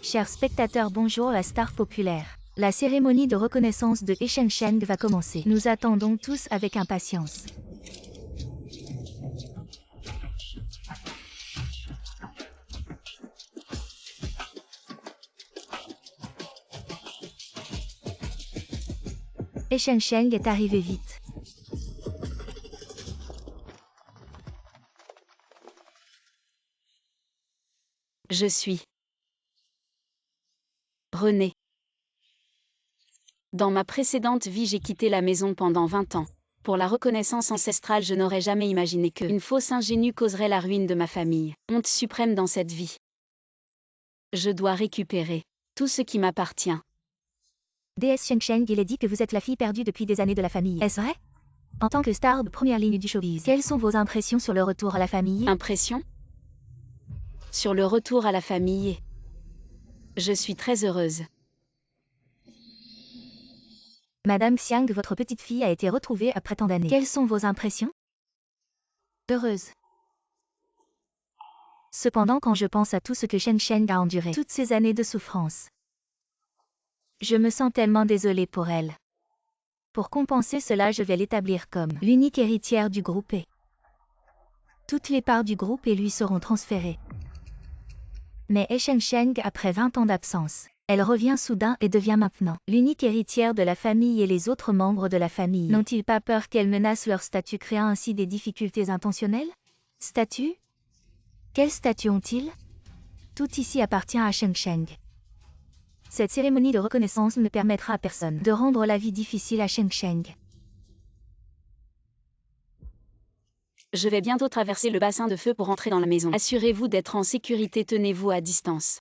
Chers spectateurs, bonjour la star populaire. La cérémonie de reconnaissance de He Shengsheng va commencer. Nous attendons tous avec impatience. He Shengsheng est arrivé vite. Je suis René. Dans ma précédente vie, j'ai quitté la maison pendant 20 ans. Pour la reconnaissance ancestrale, je n'aurais jamais imaginé que une fausse ingénue causerait la ruine de ma famille. Honte suprême dans cette vie. Je dois récupérer tout ce qui m'appartient. DS Shengsheng, il est dit que vous êtes la fille perdue depuis des années de la famille. Est-ce vrai? En tant que star de première ligne du showbiz, quelles sont vos impressions sur le retour à la famille? Impression? Sur le retour à la famille. Je suis très heureuse. Madame Xiang, votre petite fille a été retrouvée après tant d'années. Quelles sont vos impressions? Heureuse. Cependant, quand je pense à tout ce que Shengsheng a enduré, toutes ces années de souffrance, je me sens tellement désolée pour elle. Pour compenser cela, je vais l'établir comme l'unique héritière du groupe et toutes les parts du groupe et lui seront transférées. Mais He Shengsheng, après 20 ans d'absence, elle revient soudain et devient maintenant l'unique héritière de la famille, et les autres membres de la famille n'ont-ils pas peur qu'elle menace leur statut, créant ainsi des difficultés intentionnelles? Statut? Quel statut ont-ils? Tout ici appartient à Shengsheng. Cette cérémonie de reconnaissance ne permettra à personne de rendre la vie difficile à Shengsheng. Je vais bientôt traverser le bassin de feu pour entrer dans la maison. Assurez-vous d'être en sécurité, tenez-vous à distance.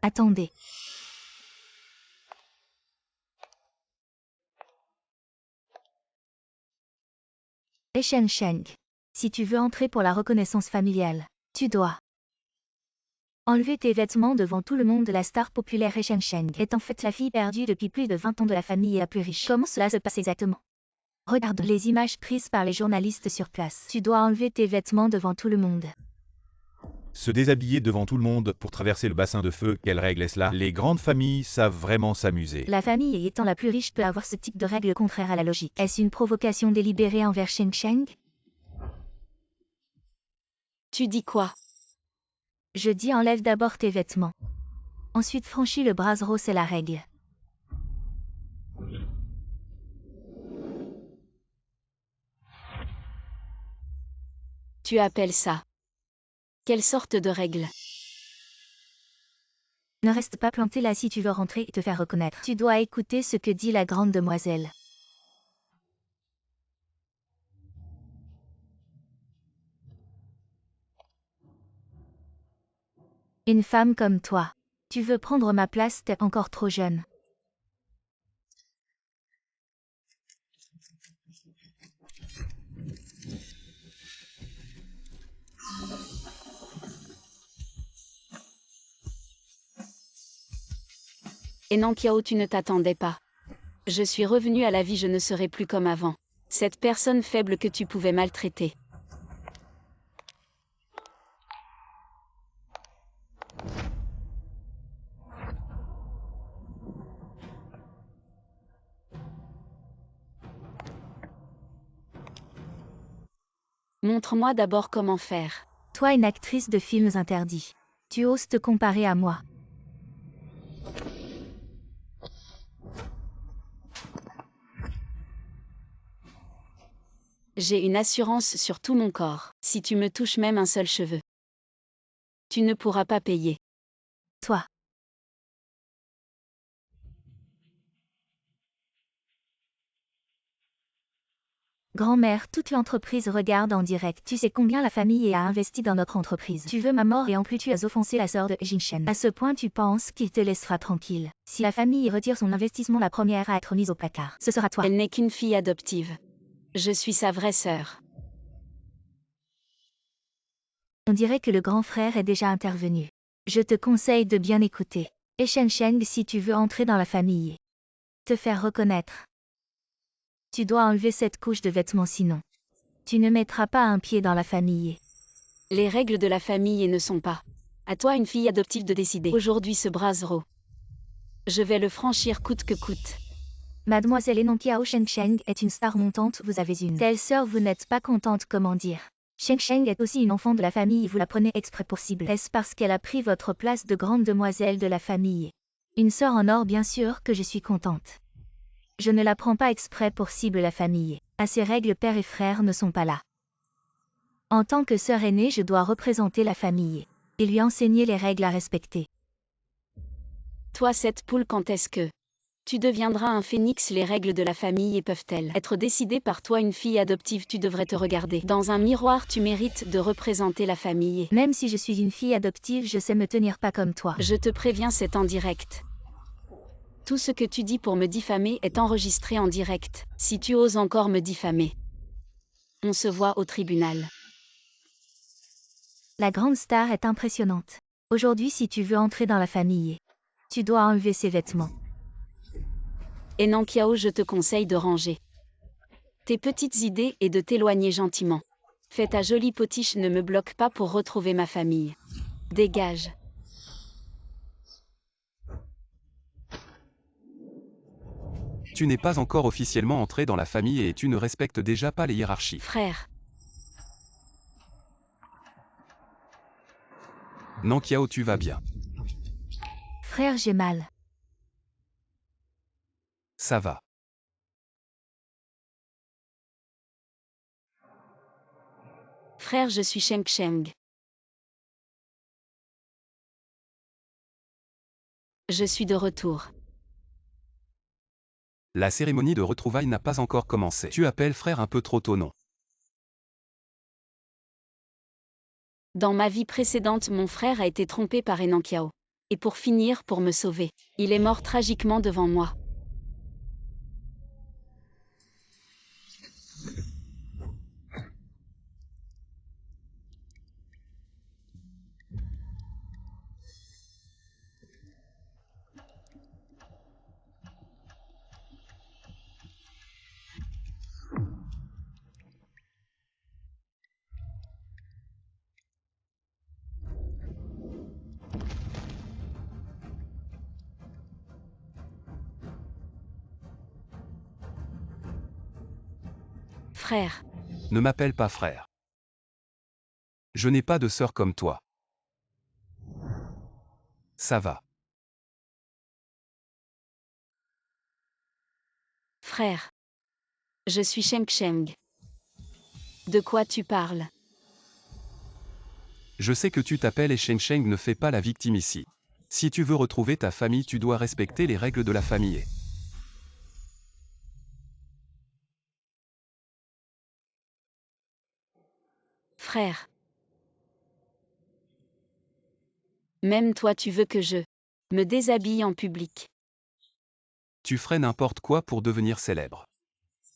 Attendez. He Shengsheng, si tu veux entrer pour la reconnaissance familiale, tu dois enlever tes vêtements devant tout le monde. La star populaire He Shengsheng est en fait la fille perdue depuis plus de 20 ans de la famille la plus riche. Comment cela se passe exactement? Regarde les images prises par les journalistes sur place. Tu dois enlever tes vêtements devant tout le monde. Se déshabiller devant tout le monde pour traverser le bassin de feu, quelle règle est-ce là? Les grandes familles savent vraiment s'amuser. La famille étant la plus riche peut avoir ce type de règle contraire à la logique. Est-ce une provocation délibérée envers Shengsheng? Tu dis quoi? Je dis enlève d'abord tes vêtements. Ensuite franchis le brasero, c'est la règle. Tu appelles ça quelle sorte de règle? Ne reste pas planté là si tu veux rentrer et te faire reconnaître. Tu dois écouter ce que dit la grande demoiselle. Une femme comme toi. Tu veux prendre ma place, t'es encore trop jeune. Et non, Kiao, tu ne t'attendais pas. Je suis revenue à la vie, je ne serai plus comme avant. Cette personne faible que tu pouvais maltraiter. Montre-moi d'abord comment faire. Toi, une actrice de films interdits. Tu oses te comparer à moi. J'ai une assurance sur tout mon corps. Si tu me touches même un seul cheveu, tu ne pourras pas payer. Toi. Grand-mère, toute l'entreprise regarde en direct. Tu sais combien la famille a investi dans notre entreprise. Tu veux ma mort et en plus tu as offensé la sœur de He Shengsheng. À ce point tu penses qu'il te laissera tranquille. Si la famille retire son investissement, la première à être mise au placard, ce sera toi. Elle n'est qu'une fille adoptive. Je suis sa vraie sœur. On dirait que le grand frère est déjà intervenu. Je te conseille de bien écouter. Et Shen Sheng, si tu veux entrer dans la famille. Te faire reconnaître. Tu dois enlever cette couche de vêtements sinon. Tu ne mettras pas un pied dans la famille. Les règles de la famille ne sont pas. À toi une fille adoptive de décider. Aujourd'hui ce brasero. Je vais le franchir coûte que coûte. Mademoiselle Enonkiao Shen Sheng est une star montante, vous avez une telle sœur, vous n'êtes pas contente, comment dire. Shen Sheng est aussi une enfant de la famille et vous la prenez exprès pour cible. Est-ce parce qu'elle a pris votre place de grande demoiselle de la famille? Une sœur en or, bien sûr que je suis contente. Je ne la prends pas exprès pour cible la famille. À ces règles, père et frère ne sont pas là. En tant que sœur aînée, je dois représenter la famille et lui enseigner les règles à respecter. Toi cette poule, quand est-ce que tu deviendras un phénix? Les règles de la famille peuvent-elles être décidées par toi? Une fille adoptive, tu devrais te regarder dans un miroir, tu mérites de représenter la famille. Même si je suis une fille adoptive, je sais me tenir pas comme toi. Je te préviens, c'est en direct. Tout ce que tu dis pour me diffamer est enregistré en direct. Si tu oses encore me diffamer, on se voit au tribunal. La grande star est impressionnante. Aujourd'hui, si tu veux entrer dans la famille, tu dois enlever ses vêtements. Enonkiao, je te conseille de ranger tes petites idées et de t'éloigner gentiment. Fais ta jolie potiche, ne me bloque pas pour retrouver ma famille. Dégage. Tu n'es pas encore officiellement entré dans la famille et tu ne respectes déjà pas les hiérarchies. Frère. Nankiao, tu vas bien. Frère, j'ai mal. Ça va. Frère, je suis Sheng Sheng. Je suis de retour. La cérémonie de retrouvailles n'a pas encore commencé. Tu appelles frère un peu trop tôt, non? Dans ma vie précédente, mon frère a été trompé par Enonkiao. Et pour finir, pour me sauver, il est mort tragiquement devant moi. Frère. Ne m'appelle pas frère. Je n'ai pas de sœur comme toi. Ça va. Frère. Je suis Sheng Sheng. De quoi tu parles? Je sais que tu t'appelles et Sheng Sheng ne fait pas la victime ici. Si tu veux retrouver ta famille, tu dois respecter les règles de la famille. Frère. Même toi tu veux que je me déshabille en public. Tu ferais n'importe quoi pour devenir célèbre.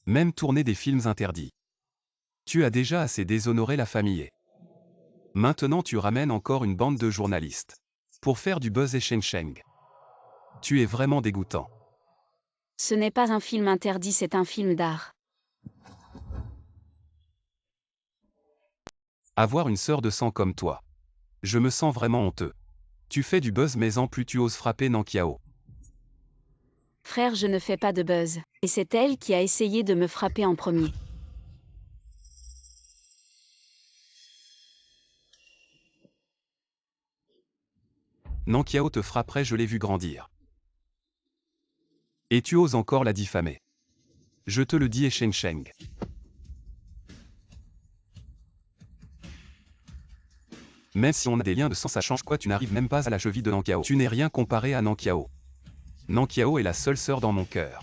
Même tourner des films interdits. Tu as déjà assez déshonoré la famille. Maintenant tu ramènes encore une bande de journalistes. Pour faire du buzz et Sheng Sheng. Tu es vraiment dégoûtant. Ce n'est pas un film interdit, c'est un film d'art. Avoir une sœur de sang comme toi. Je me sens vraiment honteux. Tu fais du buzz mais en plus tu oses frapper Nankiao. Frère, je ne fais pas de buzz. Et c'est elle qui a essayé de me frapper en premier. Nankiao te frapperait, je l'ai vu grandir. Et tu oses encore la diffamer. Je te le dis et Sheng Sheng. Même si on a des liens de sang, ça change quoi? Tu n'arrives même pas à la cheville de Nankiao. Tu n'es rien comparé à Nankiao. Nankiao est la seule sœur dans mon cœur.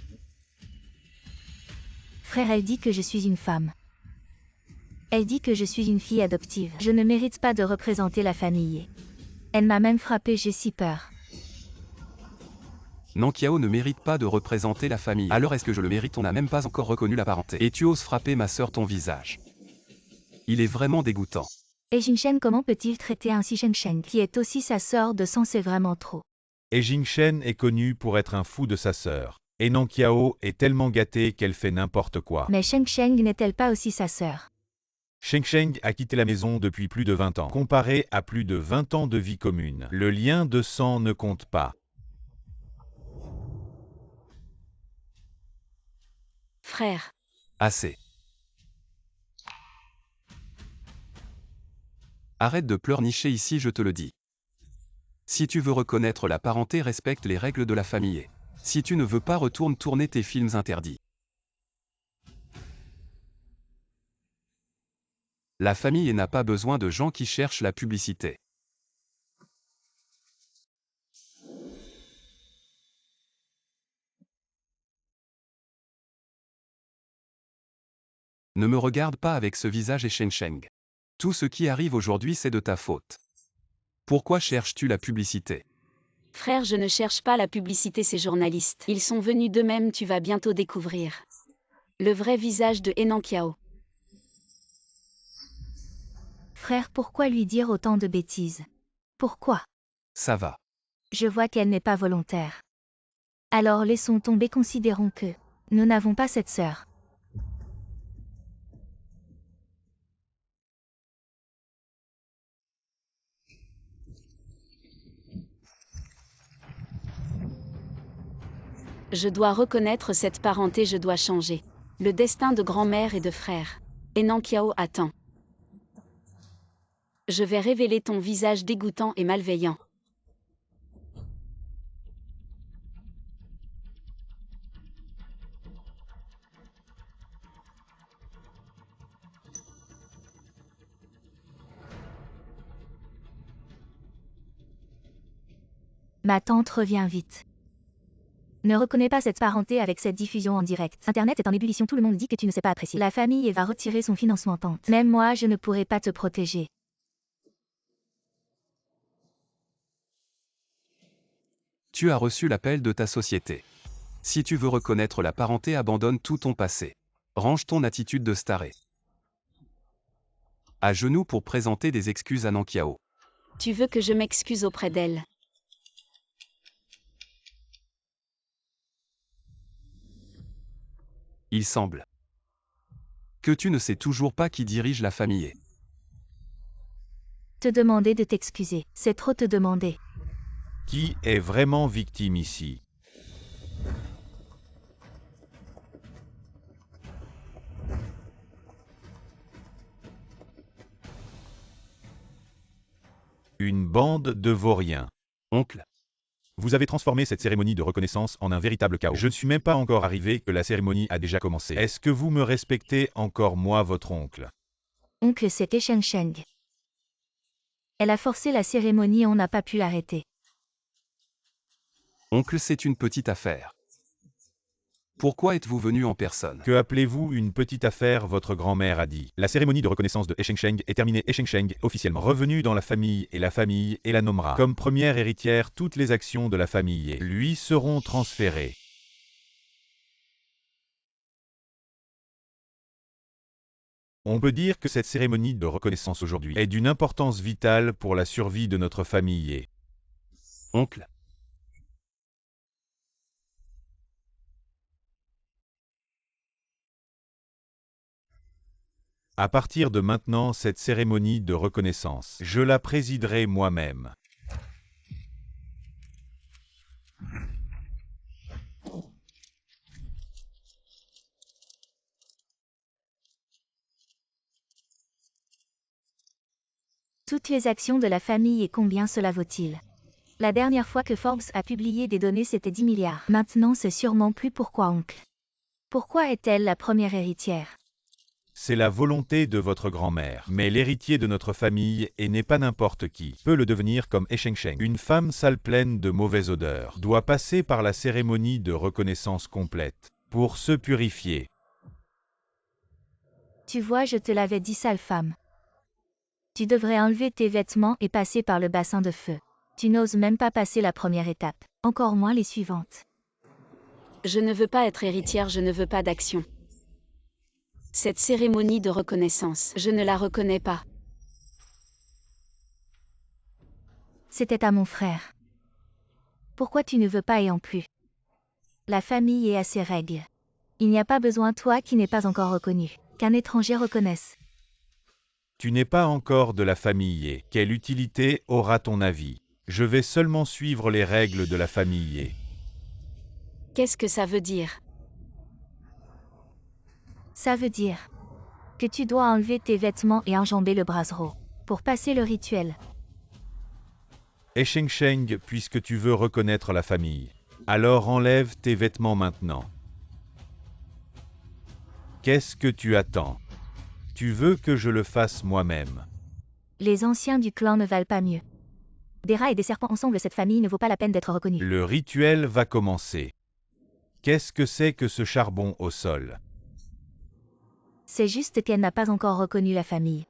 Frère, elle dit que je suis une femme. Elle dit que je suis une fille adoptive. Je ne mérite pas de représenter la famille. Elle m'a même frappé, j'ai si peur. Nankiao ne mérite pas de représenter la famille. Alors est-ce que je le mérite? On n'a même pas encore reconnu la parenté. Et tu oses frapper ma sœur, ton visage. Il est vraiment dégoûtant. Et Sheng Sheng, comment peut-il traiter ainsi Sheng Sheng, qui est aussi sa sœur de sang? C'est vraiment trop. Et Jingchen est connu pour être un fou de sa sœur. Et Nanqiao est tellement gâtée qu'elle fait n'importe quoi. Mais Sheng Sheng n'est-elle pas aussi sa sœur? Sheng Sheng a quitté la maison depuis plus de 20 ans. Comparé à plus de 20 ans de vie commune, le lien de sang ne compte pas. Frère. Assez. Arrête de pleurnicher ici, je te le dis. Si tu veux reconnaître la parenté, respecte les règles de la famille. Si tu ne veux pas, retourne tourner tes films interdits. La famille n'a pas besoin de gens qui cherchent la publicité. Ne me regarde pas avec ce visage et Sheng Sheng. Tout ce qui arrive aujourd'hui, c'est de ta faute. Pourquoi cherches-tu la publicité? Frère, je ne cherche pas la publicité, ces journalistes. Ils sont venus d'eux-mêmes, tu vas bientôt découvrir le vrai visage de Nanqiao. Frère, pourquoi lui dire autant de bêtises? Pourquoi? Ça va. Je vois qu'elle n'est pas volontaire. Alors laissons tomber, considérons que nous n'avons pas cette sœur. Je dois reconnaître cette parenté, je dois changer le destin de grand-mère et de frère. Nanqiao attend. Je vais révéler ton visage dégoûtant et malveillant. Ma tante revient vite. Ne reconnais pas cette parenté avec cette diffusion en direct. Internet est en ébullition, tout le monde dit que tu ne sais pas apprécier. La famille va retirer son financement, tante. Même moi, je ne pourrai pas te protéger. Tu as reçu l'appel de ta société. Si tu veux reconnaître la parenté, abandonne tout ton passé. Range ton attitude de staré. À genoux pour présenter des excuses à Nanqiao. Tu veux que je m'excuse auprès d'elle? Il semble que tu ne sais toujours pas qui dirige la famille. Te demander de t'excuser, c'est trop te demander. Qui est vraiment victime ici? Une bande de vauriens. Oncle, Vous avez transformé cette cérémonie de reconnaissance en un véritable chaos. Je ne suis même pas encore arrivé que la cérémonie a déjà commencé. Est-ce que vous me respectez encore, moi, votre oncle? Oncle, c'était Sheng Sheng. Elle a forcé la cérémonie et on n'a pas pu l'arrêter. oncle, c'est une petite affaire. Pourquoi êtes-vous venu en personne? Que appelez-vous une petite affaire? Votre grand-mère a dit. La cérémonie de reconnaissance de Sheng Sheng est terminée. Sheng Sheng, officiellement revenu dans la famille et la nommera comme première héritière. Toutes les actions de la famille lui seront transférées. On peut dire que cette cérémonie de reconnaissance aujourd'hui est d'une importance vitale pour la survie de notre famille. Oncle, À partir de maintenant, cette cérémonie de reconnaissance, je la présiderai moi-même. Toutes les actions de la famille et combien cela vaut-il? La dernière fois que Forbes a publié des données, c'était 10 milliards. Maintenant, c'est sûrement plus. Pourquoi, oncle? Pourquoi est-elle la première héritière? C'est la volonté de votre grand-mère. Mais l'héritier de notre famille, et n'est pas n'importe qui, peut le devenir comme Sheng Sheng. Une femme sale pleine de mauvaise odeur doit passer par la cérémonie de reconnaissance complète pour se purifier. Tu vois, je te l'avais dit, sale femme. Tu devrais enlever tes vêtements et passer par le bassin de feu. Tu n'oses même pas passer la première étape, encore moins les suivantes. Je ne veux pas être héritière, je ne veux pas d'action. Cette cérémonie de reconnaissance, je ne la reconnais pas. C'était à mon frère. Pourquoi tu ne veux pas et en plus? La famille est à ses règles. Il n'y a pas besoin toi qui n'es pas encore reconnu, qu'un étranger reconnaisse. Tu n'es pas encore de la famille et quelle utilité aura ton avis? Je vais seulement suivre les règles de la famille et... Qu'est-ce que ça veut dire? Ça veut dire que tu dois enlever tes vêtements et enjamber le brasero pour passer le rituel. Sheng, puisque tu veux reconnaître la famille, alors enlève tes vêtements maintenant. Qu'est-ce que tu attends? Tu veux que je le fasse moi-même? Les anciens du clan ne valent pas mieux. Des rats et des serpents ensemble, cette famille ne vaut pas la peine d'être reconnue. Le rituel va commencer. Qu'est-ce que c'est que ce charbon au sol? C'est juste qu'elle n'a pas encore reconnu la famille.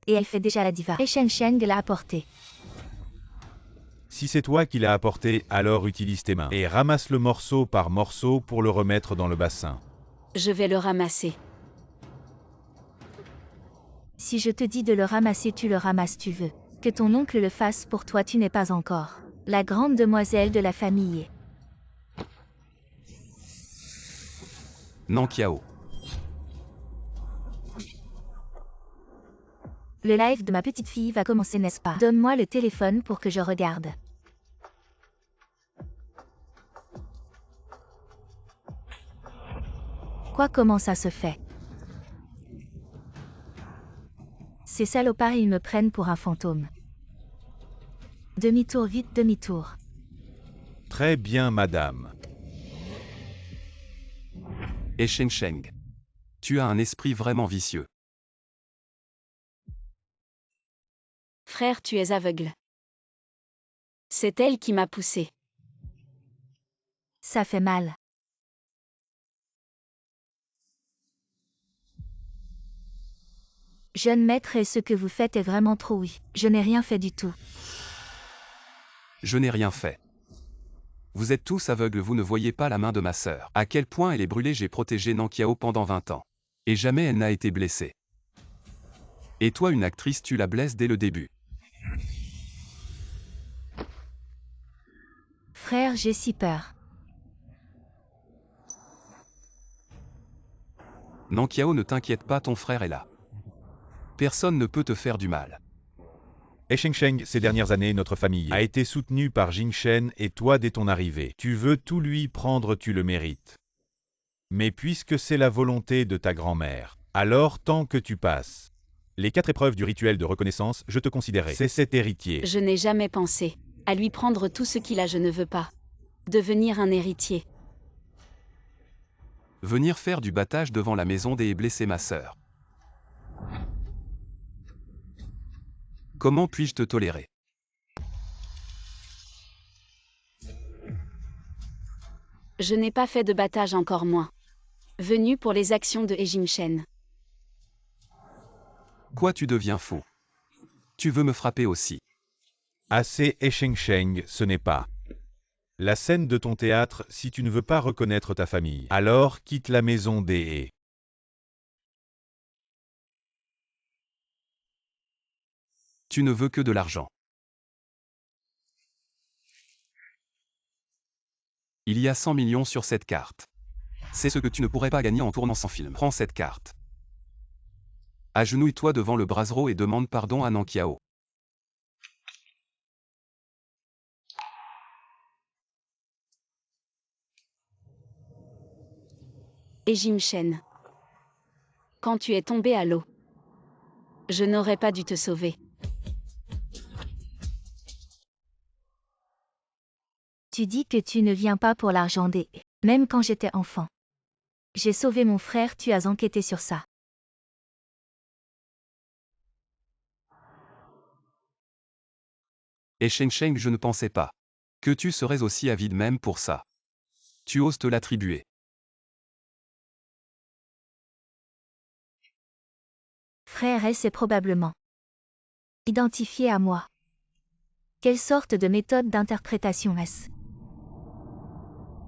Et elle fait déjà la diva. Et Sheng l'a apporté. Si c'est toi qui l'as apporté, alors utilise tes mains et ramasse le morceau par morceau pour le remettre dans le bassin. Je vais le ramasser. Si je te dis de le ramasser, tu le ramasses, tu veux. Que ton oncle le fasse pour toi, tu n'es pas encore la grande demoiselle de la famille. Nankiao. Le live de ma petite fille va commencer, n'est-ce pas? Donne-moi le téléphone pour que je regarde. Quoi, comment ça se fait? Ces salopards, ils me prennent pour un fantôme. Demi-tour, vite, demi-tour. Très bien, madame. Et Sheng. Tu as un esprit vraiment vicieux. Frère, tu es aveugle. C'est elle qui m'a poussé. Ça fait mal. Jeune maître, et ce que vous faites est vraiment trop, oui. Je n'ai rien fait du tout. Je n'ai rien fait. Vous êtes tous aveugles, vous ne voyez pas la main de ma sœur. À quel point elle est brûlée, j'ai protégé Nankiao pendant 20 ans. Et jamais elle n'a été blessée. Et toi, une actrice, tu la blesses dès le début. Frère, j'ai si peur. Nankiao, ne t'inquiète pas, ton frère est là. Personne ne peut te faire du mal. Sheng, ces dernières années, notre famille a été soutenue par Jing Shen et toi dès ton arrivée. Tu veux tout lui prendre, tu le mérites. Mais puisque c'est la volonté de ta grand-mère, alors tant que tu passes les 4 épreuves du rituel de reconnaissance, je te considérerai. C'est cet héritier. Je n'ai jamais pensé à lui prendre tout ce qu'il a, je ne veux pas devenir un héritier. Venir faire du battage devant la maison des et blesser ma sœur. Comment puis-je te tolérer? Je n'ai pas fait de battage, encore moins venu pour les actions de Jing Shen. Quoi, tu deviens fou? Tu veux me frapper aussi? Assez Sheng, ce n'est pas la scène de ton théâtre. Si tu ne veux pas reconnaître ta famille, alors quitte la maison des haies. Tu ne veux que de l'argent. Il y a 100 millions sur cette carte. C'est ce que tu ne pourrais pas gagner en tournant sans film. Prends cette carte. Agenouille-toi devant le brasero et demande pardon à Nankiao. Jing Shen, quand tu es tombé à l'eau, je n'aurais pas dû te sauver. Tu dis que tu ne viens pas pour l'argent des... Même quand j'étais enfant. J'ai sauvé mon frère, tu as enquêté sur ça. Et Sheng, je ne pensais pas que tu serais aussi avide même pour ça. Tu oses te l'attribuer. Frère, elle s'est probablement identifié à moi. Quelle sorte de méthode d'interprétation est-ce?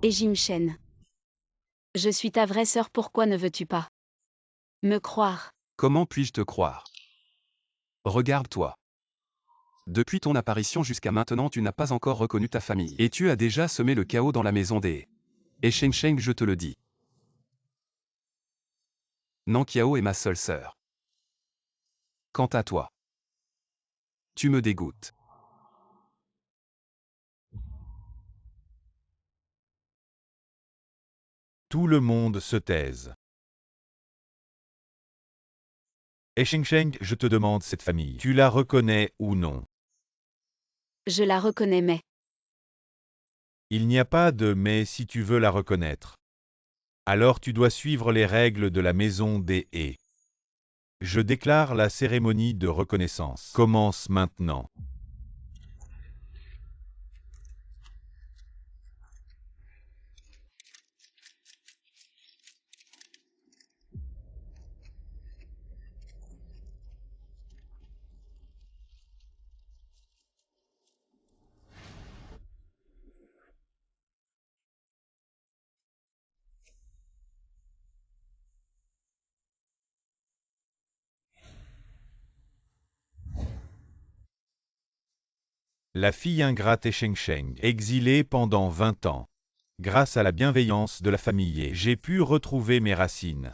Jing Shen, je suis ta vraie sœur, pourquoi ne veux-tu pas me croire? Comment puis-je te croire? Regarde-toi. Depuis ton apparition jusqu'à maintenant, tu n'as pas encore reconnu ta famille. Et tu as déjà semé le chaos dans la maison des... Et Sheng Sheng, je te le dis. Nankiao est ma seule sœur. Quant à toi, tu me dégoûtes. Tout le monde se taise. Et Sheng Sheng, je te demande cette famille. Tu la reconnais ou non? Je la reconnais mais... Il n'y a pas de mais si tu veux la reconnaître. Alors tu dois suivre les règles de la maison des He. Je déclare la cérémonie de reconnaissance. Commence maintenant. La fille ingrate et Sheng Sheng, exilée pendant 20 ans. Grâce à la bienveillance de la famille, j'ai pu retrouver mes racines.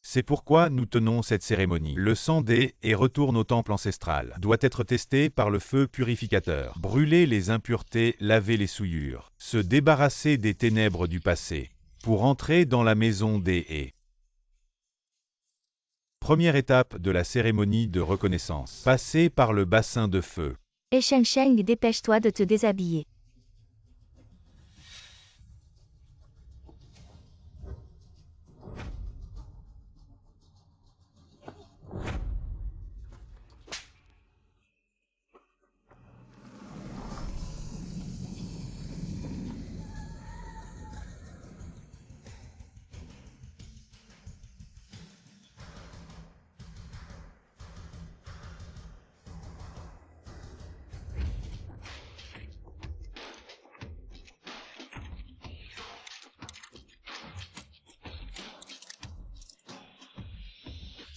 C'est pourquoi nous tenons cette cérémonie. Le sang des et retourne au temple ancestral. Doit être testé par le feu purificateur. Brûler les impuretés, laver les souillures. Se débarrasser des ténèbres du passé. Pour entrer dans la maison des He. Première étape de la cérémonie de reconnaissance. Passer par le bassin de feu. Et Sheng Sheng, dépêche-toi de te déshabiller.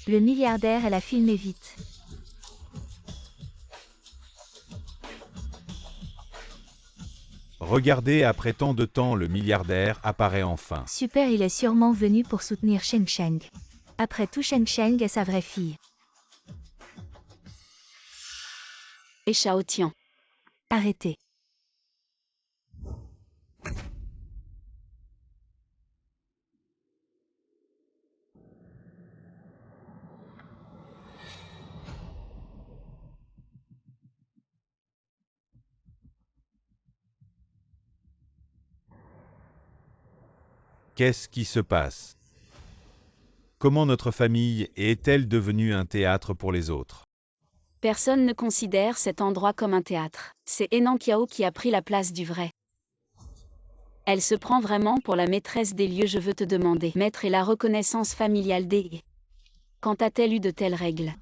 Le milliardaire et la filmé vite. Regardez, après tant de temps, le milliardaire apparaît enfin. Super, il est sûrement venu pour soutenir Sheng Sheng. Après tout, Sheng Sheng est sa vraie fille. Et Shao Tian. Arrêtez. Qu'est-ce qui se passe? Comment notre famille est-elle devenue un théâtre pour les autres? Personne ne considère cet endroit comme un théâtre. C'est Nankiao qui a pris la place du vrai. Elle se prend vraiment pour la maîtresse des lieux. Je veux te demander, maître et la reconnaissance familiale des He. Quand a-t-elle eu de telles règles?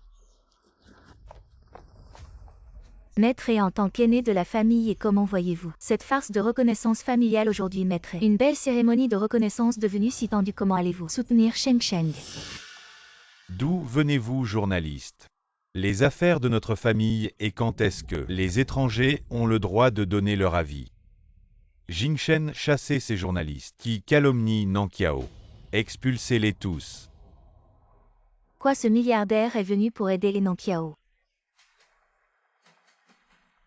Maître et en tant qu'aîné de la famille, et comment voyez-vous cette farce de reconnaissance familiale aujourd'hui, maître? Une belle cérémonie de reconnaissance devenue si tendue. Comment allez-vous soutenir Sheng Sheng? D'où venez-vous, journaliste? Les affaires de notre famille et quand est-ce que les étrangers ont le droit de donner leur avis? Jingchen, chassez ces journalistes qui calomnient Nankiao. Expulsez-les tous. Quoi, ce milliardaire est venu pour aider les Nankiao?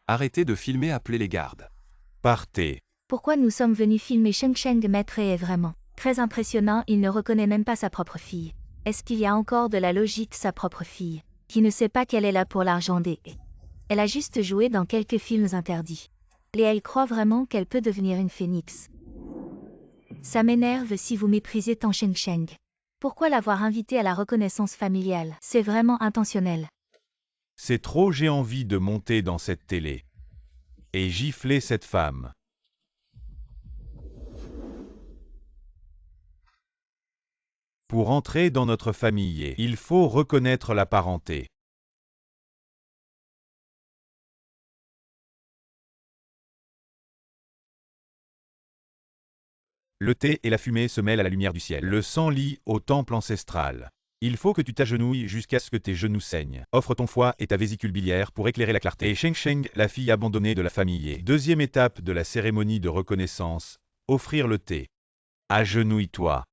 Arrêtez de filmer, appelez les gardes. Partez. Pourquoi nous sommes venus filmer Sheng Sheng? Maître est vraiment très impressionnant, il ne reconnaît même pas sa propre fille. Est-ce qu'il y a encore de la logique? Sa propre fille, qui ne sait pas qu'elle est là pour l'argent des He. Elle a juste joué dans quelques films interdits. Et elle croit vraiment qu'elle peut devenir une phénix. Ça m'énerve si vous méprisez tant Sheng Sheng. Pourquoi l'avoir invité à la reconnaissance familiale? C'est vraiment intentionnel. C'est trop, j'ai envie de monter dans cette télé. Et gifler cette femme. Pour entrer dans notre famille, il faut reconnaître la parenté. Le thé et la fumée se mêlent à la lumière du ciel. Le sang lie au temple ancestral. Il faut que tu t'agenouilles jusqu'à ce que tes genoux saignent. Offre ton foie et ta vésicule biliaire pour éclairer la clarté. Et Sheng Sheng, la fille abandonnée de la famille. Deuxième étape de la cérémonie de reconnaissance, offrir le thé. Agenouille-toi.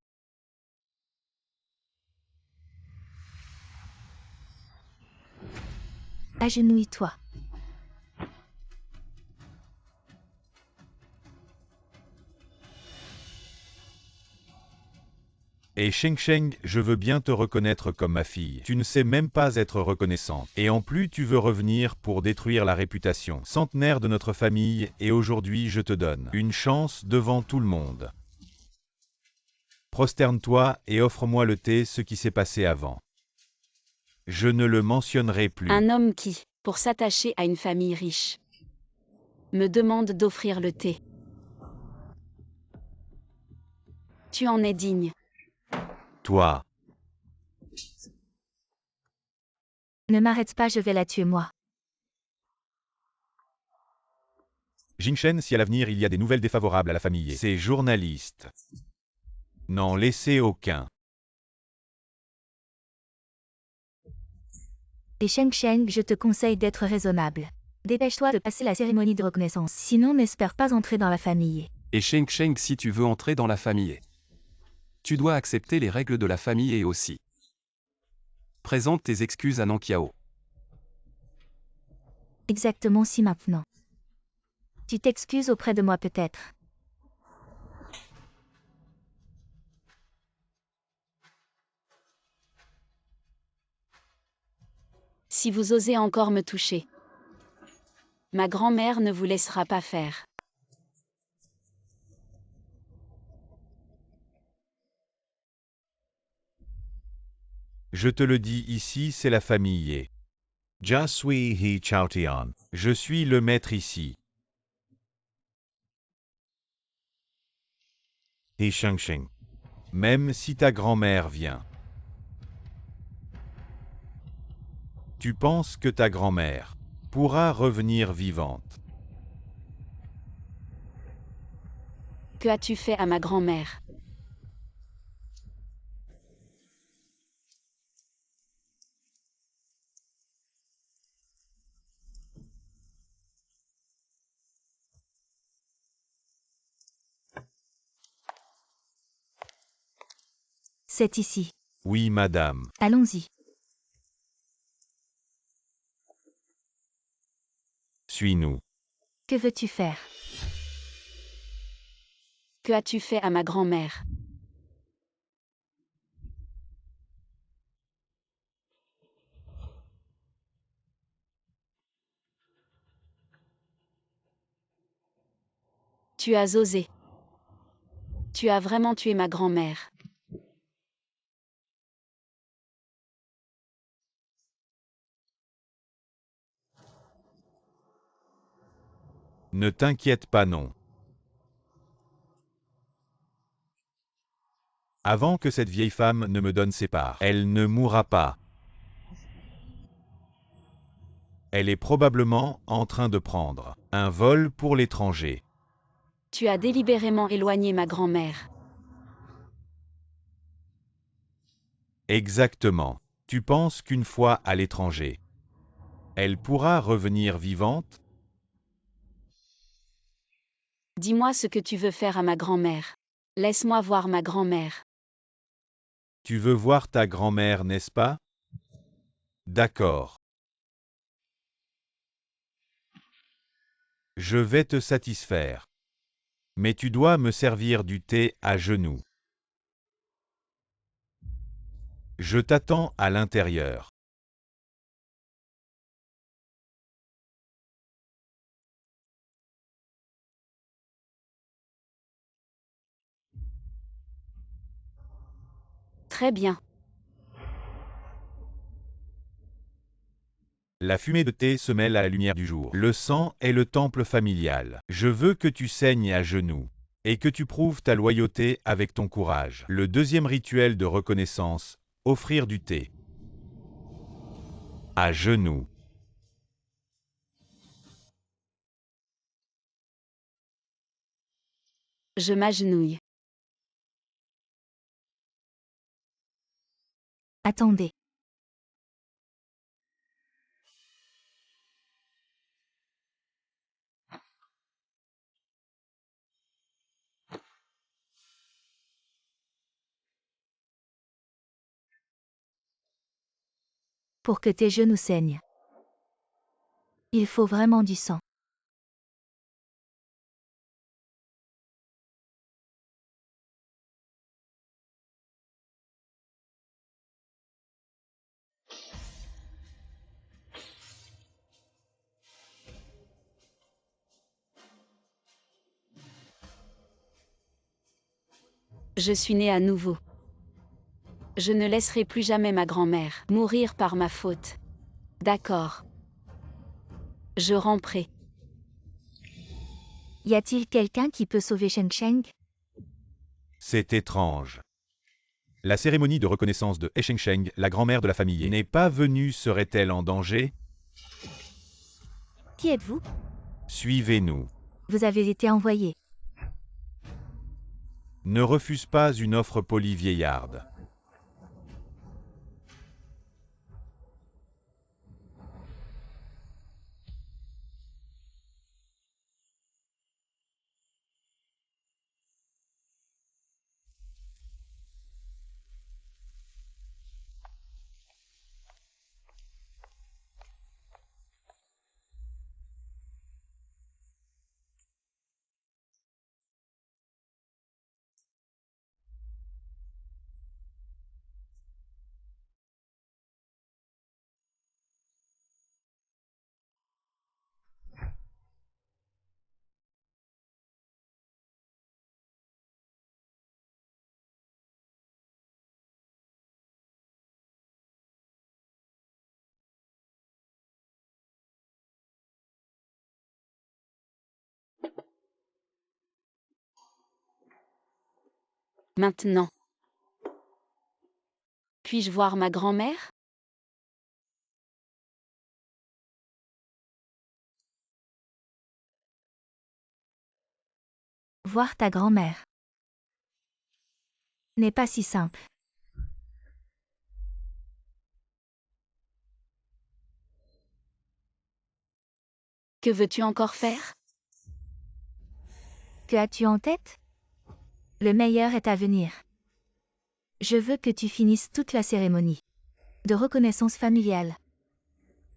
Agenouille-toi. Et Sheng Sheng, je veux bien te reconnaître comme ma fille. Tu ne sais même pas être reconnaissante. Et en plus, tu veux revenir pour détruire la réputation centenaire de notre famille, et aujourd'hui je te donne une chance devant tout le monde. Prosterne-toi et offre-moi le thé, ce qui s'est passé avant. Je ne le mentionnerai plus. Un homme qui, pour s'attacher à une famille riche, me demande d'offrir le thé. Tu en es digne. Toi, Ne m'arrête pas, je vais la tuer moi. Jingchen, si à l'avenir il y a des nouvelles défavorables à la famille, ces journalistes n'en laissez aucun. Et Sheng Sheng, je te conseille d'être raisonnable. Dépêche-toi de passer la cérémonie de reconnaissance, sinon n'espère pas entrer dans la famille. Et Sheng Sheng, si tu veux entrer dans la famille, tu dois accepter les règles de la famille et aussi. Présente tes excuses à Nankiao. Exactement si maintenant. Tu t'excuses auprès de moi peut-être. Si vous osez encore me toucher, ma grand-mère ne vous laissera pas faire. Je te le dis ici, c'est la famille. Jia Sui He Chaotian. Je suis le maître ici. He Shengxing. Même si ta grand-mère vient. Tu penses que ta grand-mère pourra revenir vivante. Que as-tu fait à ma grand-mère? C'est ici. Oui, madame. Allons-y. Suis-nous. Que veux-tu faire? Que as-tu fait à ma grand-mère? Tu as osé. Tu as vraiment tué ma grand-mère. Ne t'inquiète pas, non. Avant que cette vieille femme ne me donne ses parts, elle ne mourra pas. Elle est probablement en train de prendre un vol pour l'étranger. Tu as délibérément éloigné ma grand-mère. Exactement. Tu penses qu'une fois à l'étranger, elle pourra revenir vivante? Dis-moi ce que tu veux faire à ma grand-mère. Laisse-moi voir ma grand-mère. Tu veux voir ta grand-mère, n'est-ce pas? D'accord. Je vais te satisfaire. Mais tu dois me servir du thé à genoux. Je t'attends à l'intérieur. Très bien. La fumée de thé se mêle à la lumière du jour. Le sang est le temple familial. Je veux que tu saignes à genoux et que tu prouves ta loyauté avec ton courage. Le deuxième rituel de reconnaissance, offrir du thé. À genoux. Je m'agenouille. Attendez. Pour que tes genoux saignent. Il faut vraiment du sang. Je suis née à nouveau. Je ne laisserai plus jamais ma grand-mère mourir par ma faute. D'accord. Je ramperai. Y a-t-il quelqu'un qui peut sauver Sheng Sheng? C'est étrange. La cérémonie de reconnaissance de He Sheng, la grand-mère de la famille, n'est pas venue, serait-elle en danger? Qui êtes-vous? Suivez-nous. Vous avez été envoyé. Ne refuse pas une offre polie vieillarde. Maintenant. Puis-je voir ma grand-mère? Voir ta grand-mère. N'est pas si simple. Que veux-tu encore faire? Que as-tu en tête? Le meilleur est à venir. Je veux que tu finisses toute la cérémonie de reconnaissance familiale.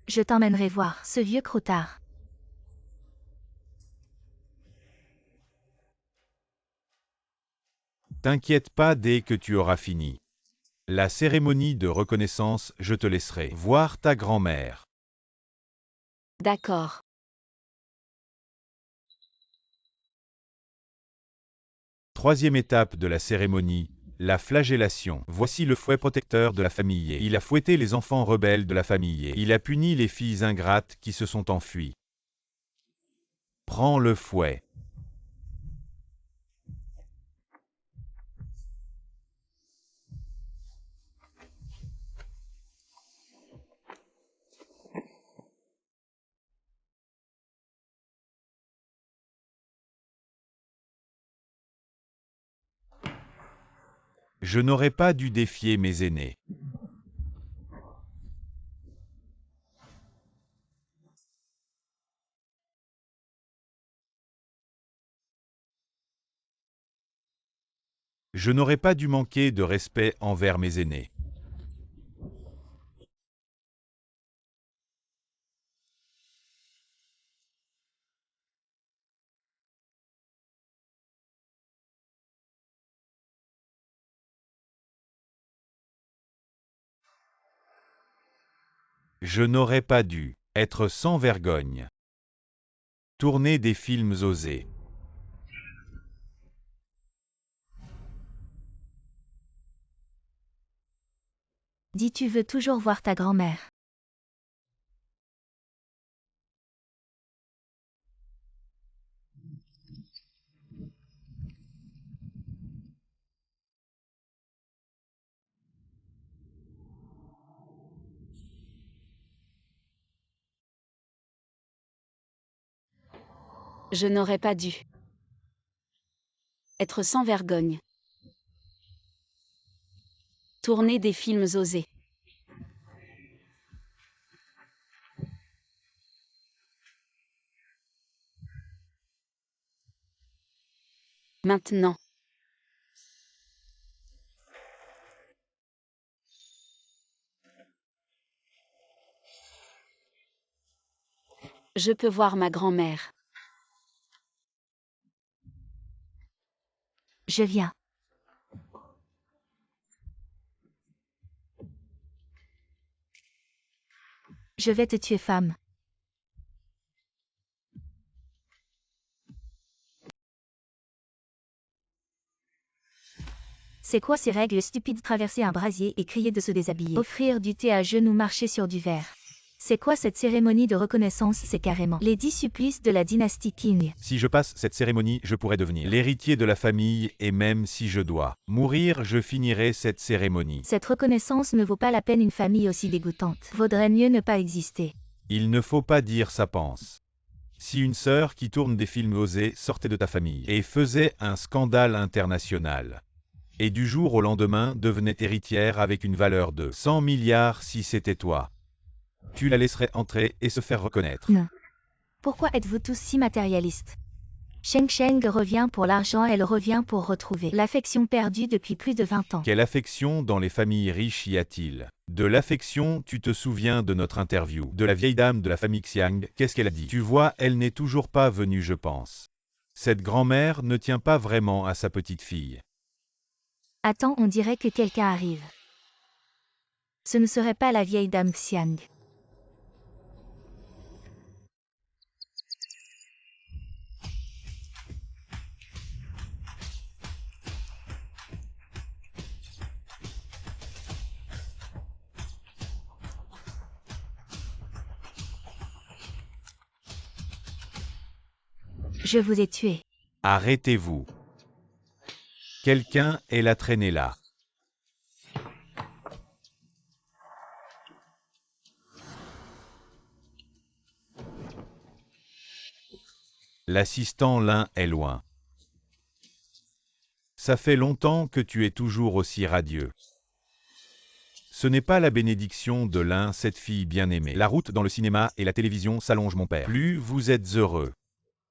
Je t'emmènerai voir ce vieux croutard. T'inquiète pas dès que tu auras fini. La cérémonie de reconnaissance, je te laisserai voir ta grand-mère. D'accord. Troisième étape de la cérémonie, la flagellation. Voici le fouet protecteur de la famille. Il a fouetté les enfants rebelles de la famille. Il a puni les filles ingrates qui se sont enfuies. Prends le fouet. Je n'aurais pas dû défier mes aînés. Je n'aurais pas dû manquer de respect envers mes aînés. Je n'aurais pas dû être sans vergogne. Tourner des films osés. Dis tu veux toujours voir ta grand-mère. Je n'aurais pas dû être sans vergogne. Tourner des films osés. Maintenant. Je peux voir ma grand-mère. Je viens. Je vais te tuer, femme. C'est quoi ces règles stupides? Traverser un brasier et crier de se déshabiller. Offrir du thé à genoux, marcher sur du verre. C'est quoi cette cérémonie de reconnaissance? C'est carrément les 10 supplices de la dynastie Qing. Si je passe cette cérémonie, je pourrais devenir l'héritier de la famille et même si je dois mourir, je finirai cette cérémonie. Cette reconnaissance ne vaut pas la peine. Une famille aussi dégoûtante vaudrait mieux ne pas exister. Il ne faut pas dire ça pense. Si une sœur qui tourne des films osés sortait de ta famille et faisait un scandale international, et du jour au lendemain devenait héritière avec une valeur de 100 milliards si c'était toi, tu la laisserais entrer et se faire reconnaître. Non. Pourquoi êtes-vous tous si matérialistes? Sheng Sheng revient pour l'argent, elle revient pour retrouver l'affection perdue depuis plus de 20 ans. Quelle affection dans les familles riches y a-t-il? De l'affection, tu te souviens de notre interview, de la vieille dame de la famille Xiang, qu'est-ce qu'elle a dit? Tu vois, elle n'est toujours pas venue, je pense. Cette grand-mère ne tient pas vraiment à sa petite fille. Attends, on dirait que quelqu'un arrive. Ce ne serait pas la vieille dame Xiang. Je vous ai tué. Arrêtez-vous. Quelqu'un est la traînée là. L'assistant Lin est loin. Ça fait longtemps que tu es toujours aussi radieux. Ce n'est pas la bénédiction de Lin, cette fille bien-aimée. La route dans le cinéma et la télévision s'allonge, mon père. Plus vous êtes heureux.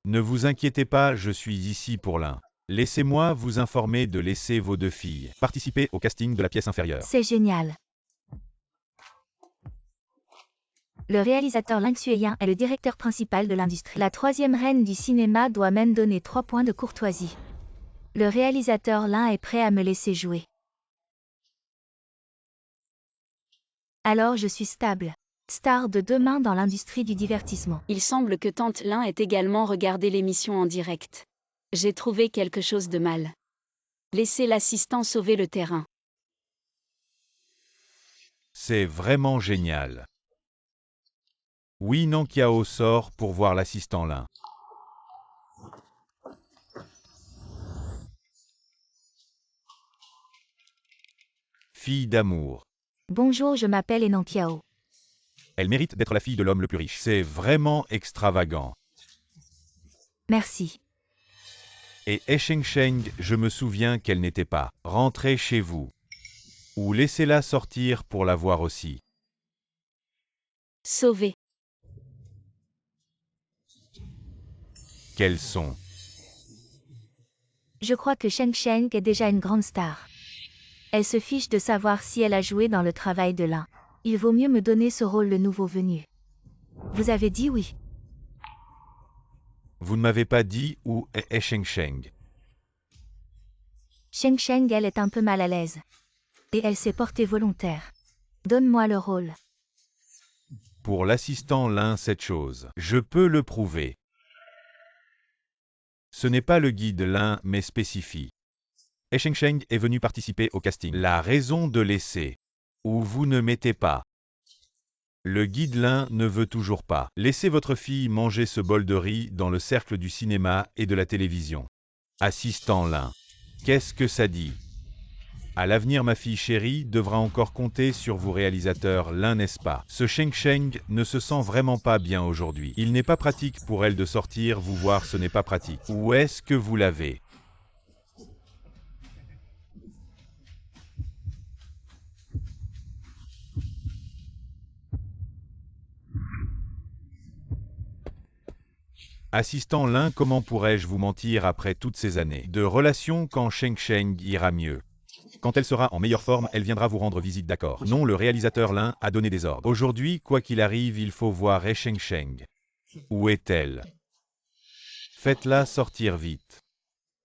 Ne vous inquiétez pas, je suis ici pour Lin. Laissez-moi vous informer de laisser vos deux filles participer au casting de la pièce inférieure. C'est génial. Le réalisateur Lin Xueyan est le directeur principal de l'industrie. La troisième reine du cinéma doit même donner 3 points de courtoisie. Le réalisateur Lin est prêt à me laisser jouer. Alors je suis stable. Star de demain dans l'industrie du divertissement. Il semble que Tante Lin ait également regardé l'émission en direct. J'ai trouvé quelque chose de mal. Laissez l'assistant sauver le terrain. C'est vraiment génial. Oui, Nankiao sort pour voir l'assistant Lin. Fille d'amour. Bonjour, je m'appelle Enan Kiao. Elle mérite d'être la fille de l'homme le plus riche. C'est vraiment extravagant. Merci. Et Sheng Sheng, je me souviens qu'elle n'était pas rentrée chez vous. Ou laissez-la sortir pour la voir aussi. Sauvé. Quels sont? Je crois que Sheng Sheng est déjà une grande star. Elle se fiche de savoir si elle a joué dans le travail de Lin. Il vaut mieux me donner ce rôle, le nouveau venu. Vous avez dit oui. Vous ne m'avez pas dit où est Sheng Sheng. Sheng Sheng, elle est un peu mal à l'aise. Et elle s'est portée volontaire. Donne-moi le rôle. Pour l'assistant Lin, cette chose, je peux le prouver. Ce n'est pas le guide Lin, mais spécifie. Sheng Sheng est venu participer au casting. La raison de laisser. Ou vous ne mettez pas. Le guide Lin ne veut toujours pas. Laissez votre fille manger ce bol de riz dans le cercle du cinéma et de la télévision. Assistant Lin. Qu'est-ce que ça dit? À l'avenir, ma fille chérie devra encore compter sur vous réalisateurs Lin, n'est-ce pas? Ce Sheng Sheng ne se sent vraiment pas bien aujourd'hui. Il n'est pas pratique pour elle de sortir vous voir, ce n'est pas pratique. Où est-ce que vous l'avez? Assistant Lin, comment pourrais-je vous mentir après toutes ces années de relations quand Sheng Sheng ira mieux? Quand elle sera en meilleure forme, elle viendra vous rendre visite, d'accord? Non, le réalisateur Lin a donné des ordres. Aujourd'hui, quoi qu'il arrive, il faut voir Sheng Sheng. Où est-elle? Faites-la sortir vite.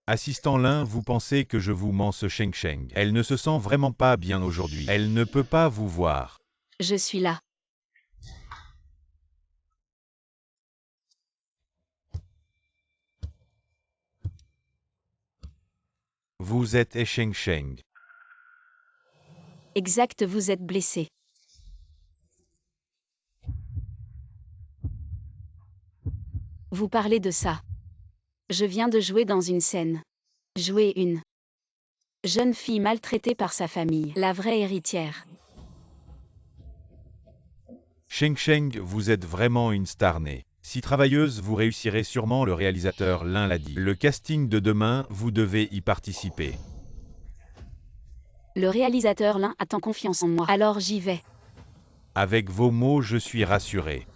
Assistant Lin, vous pensez que je vous mens ce Sheng Sheng. Elle ne se sent vraiment pas bien aujourd'hui. Elle ne peut pas vous voir. Je suis là. Vous êtes Sheng Sheng. Exact, vous êtes blessé. Vous parlez de ça. Je viens de jouer dans une scène. Jouer une jeune fille maltraitée par sa famille, la vraie héritière. Sheng Sheng, vous êtes vraiment une star née. Si travailleuse, vous réussirez sûrement, le réalisateur Lin l'a dit. Le casting de demain, vous devez y participer. Le réalisateur Lin a tant confiance en moi, alors j'y vais. Avec vos mots, je suis rassuré.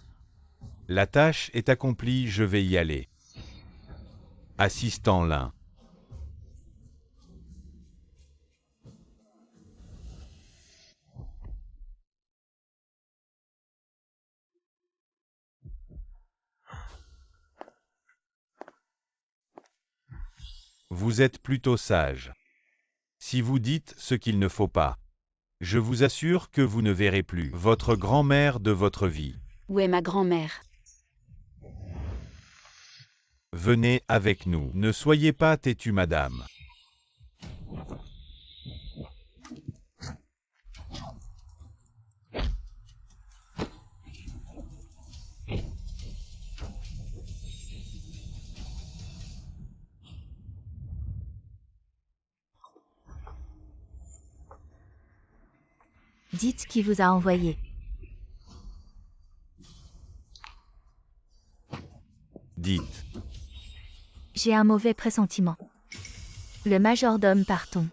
La tâche est accomplie, je vais y aller. Assistant Lin. Vous êtes plutôt sage. Si vous dites ce qu'il ne faut pas, je vous assure que vous ne verrez plus votre grand-mère de votre vie. Où est ma grand-mère? Venez avec nous. Ne soyez pas têtue, madame. Dites qui vous a envoyé. Dites. J'ai un mauvais pressentiment. Le majordome partons.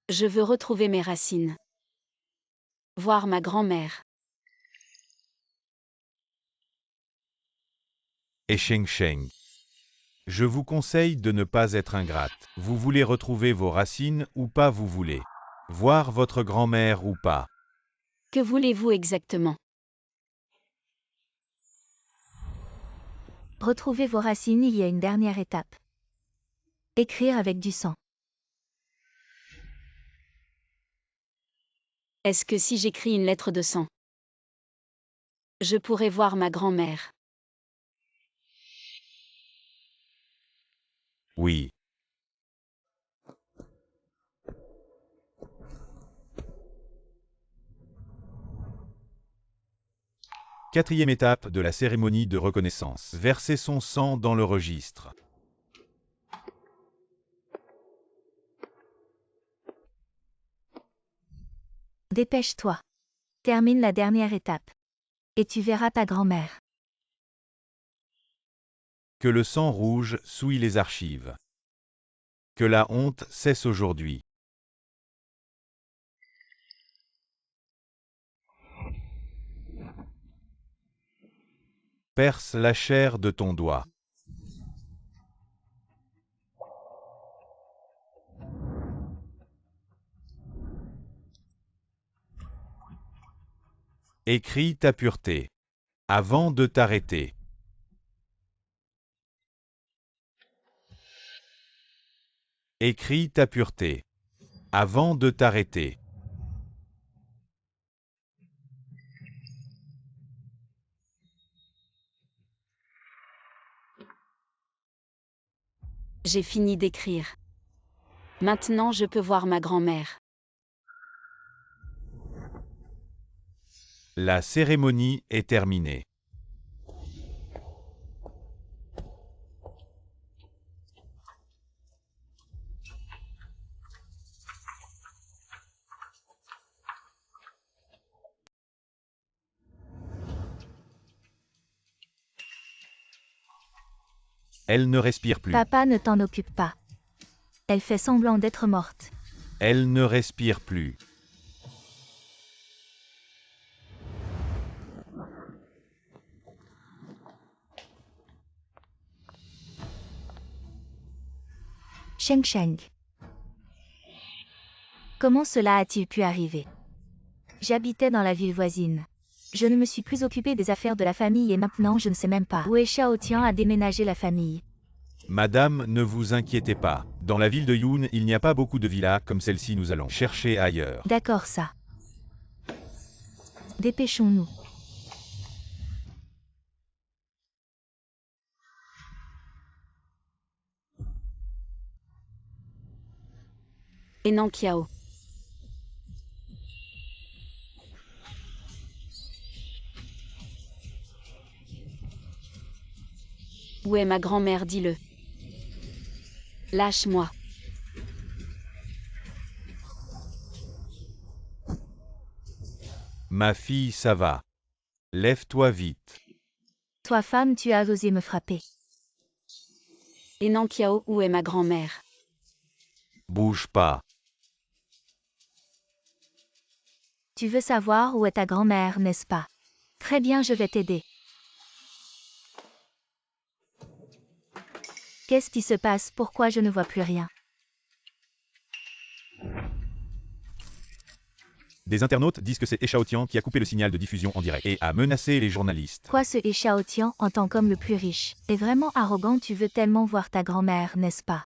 Je veux retrouver mes racines. Voir ma grand-mère. Et Sheng Sheng. Je vous conseille de ne pas être ingrate. Vous voulez retrouver vos racines ou pas, vous voulez voir votre grand-mère ou pas. Que voulez-vous exactement? Retrouvez vos racines, il y a une dernière étape. Écrire avec du sang. Est-ce que si j'écris une lettre de sang, je pourrais voir ma grand-mère? Oui. Quatrième étape de la cérémonie de reconnaissance. Verser son sang dans le registre. Dépêche-toi. Termine la dernière étape. Et tu verras ta grand-mère. Que le sang rouge souille les archives. Que la honte cesse aujourd'hui. Perce la chair de ton doigt. Écris ta pureté. Avant de t'arrêter. Écris ta pureté. Avant de t'arrêter. J'ai fini d'écrire. Maintenant je peux voir ma grand-mère. La cérémonie est terminée. Elle ne respire plus. Papa, ne t'en occupe pas. Elle fait semblant d'être morte. Elle ne respire plus. Sheng Sheng. Comment cela a-t-il pu arriver? J'habitais dans la ville voisine. Je ne me suis plus occupée des affaires de la famille et maintenant je ne sais même pas où est Xiao Tian a déménagé la famille. Madame, ne vous inquiétez pas. Dans la ville de Yoon, il n'y a pas beaucoup de villas comme celle-ci, nous allons chercher ailleurs. D'accord ça. Dépêchons-nous. Henan Kiao. Où est ma grand-mère, dis-le. Lâche-moi. Ma fille, ça va. Lève-toi vite. Toi femme, tu as osé me frapper. Henan Kiao, où est ma grand-mère? Bouge pas. Tu veux savoir où est ta grand-mère, n'est-ce pas? Très bien, je vais t'aider. Qu'est-ce qui se passe? Pourquoi je ne vois plus rien? Des internautes disent que c'est Xiao Tian qui a coupé le signal de diffusion en direct et a menacé les journalistes. Quoi, ce Xiao Tian, en tant qu'homme le plus riche, est vraiment arrogant? Tu veux tellement voir ta grand-mère, n'est-ce pas?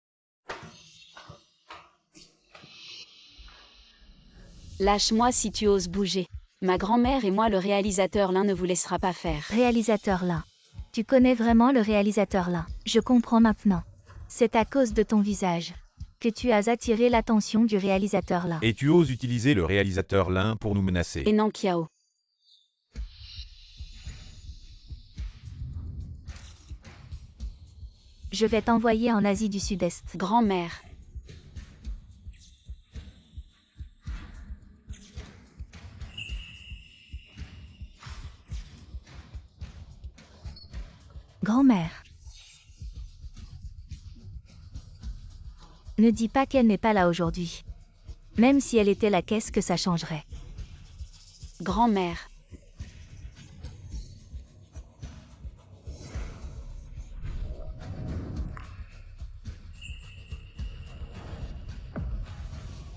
Lâche-moi si tu oses bouger. Ma grand-mère et moi, le réalisateur, l'un ne vous laissera pas faire. Réalisateur Lin. Tu connais vraiment le réalisateur Lin. Je comprends maintenant. C'est à cause de ton visage que tu as attiré l'attention du réalisateur Lin. Et tu oses utiliser le réalisateur Lin pour nous menacer. Henan Kiao. Je vais t'envoyer en Asie du Sud-Est. Grand-mère. Grand-mère. Ne dis pas qu'elle n'est pas là aujourd'hui. Même si elle était là, qu'est-ce que ça changerait? Grand-mère.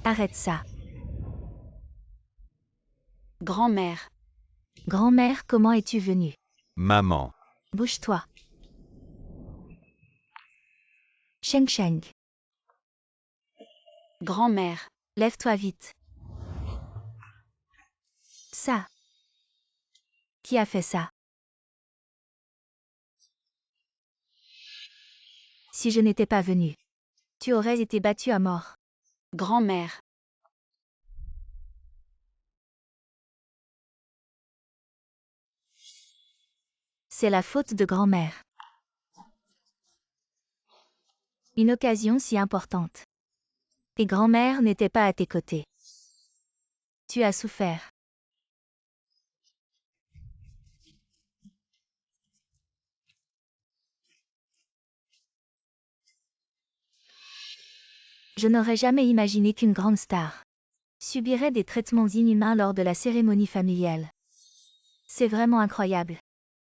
Arrête ça. Grand-mère. Grand-mère, comment es-tu venue? Maman. Bouge-toi. Sheng Sheng. Grand-mère. Lève-toi vite. Ça. Qui a fait ça? Si je n'étais pas venue, tu aurais été battu à mort. Grand-mère. C'est la faute de grand-mère. Une occasion si importante. Et grand-mère n'était pas à tes côtés. Tu as souffert. Je n'aurais jamais imaginé qu'une grande star subirait des traitements inhumains lors de la cérémonie familiale. C'est vraiment incroyable.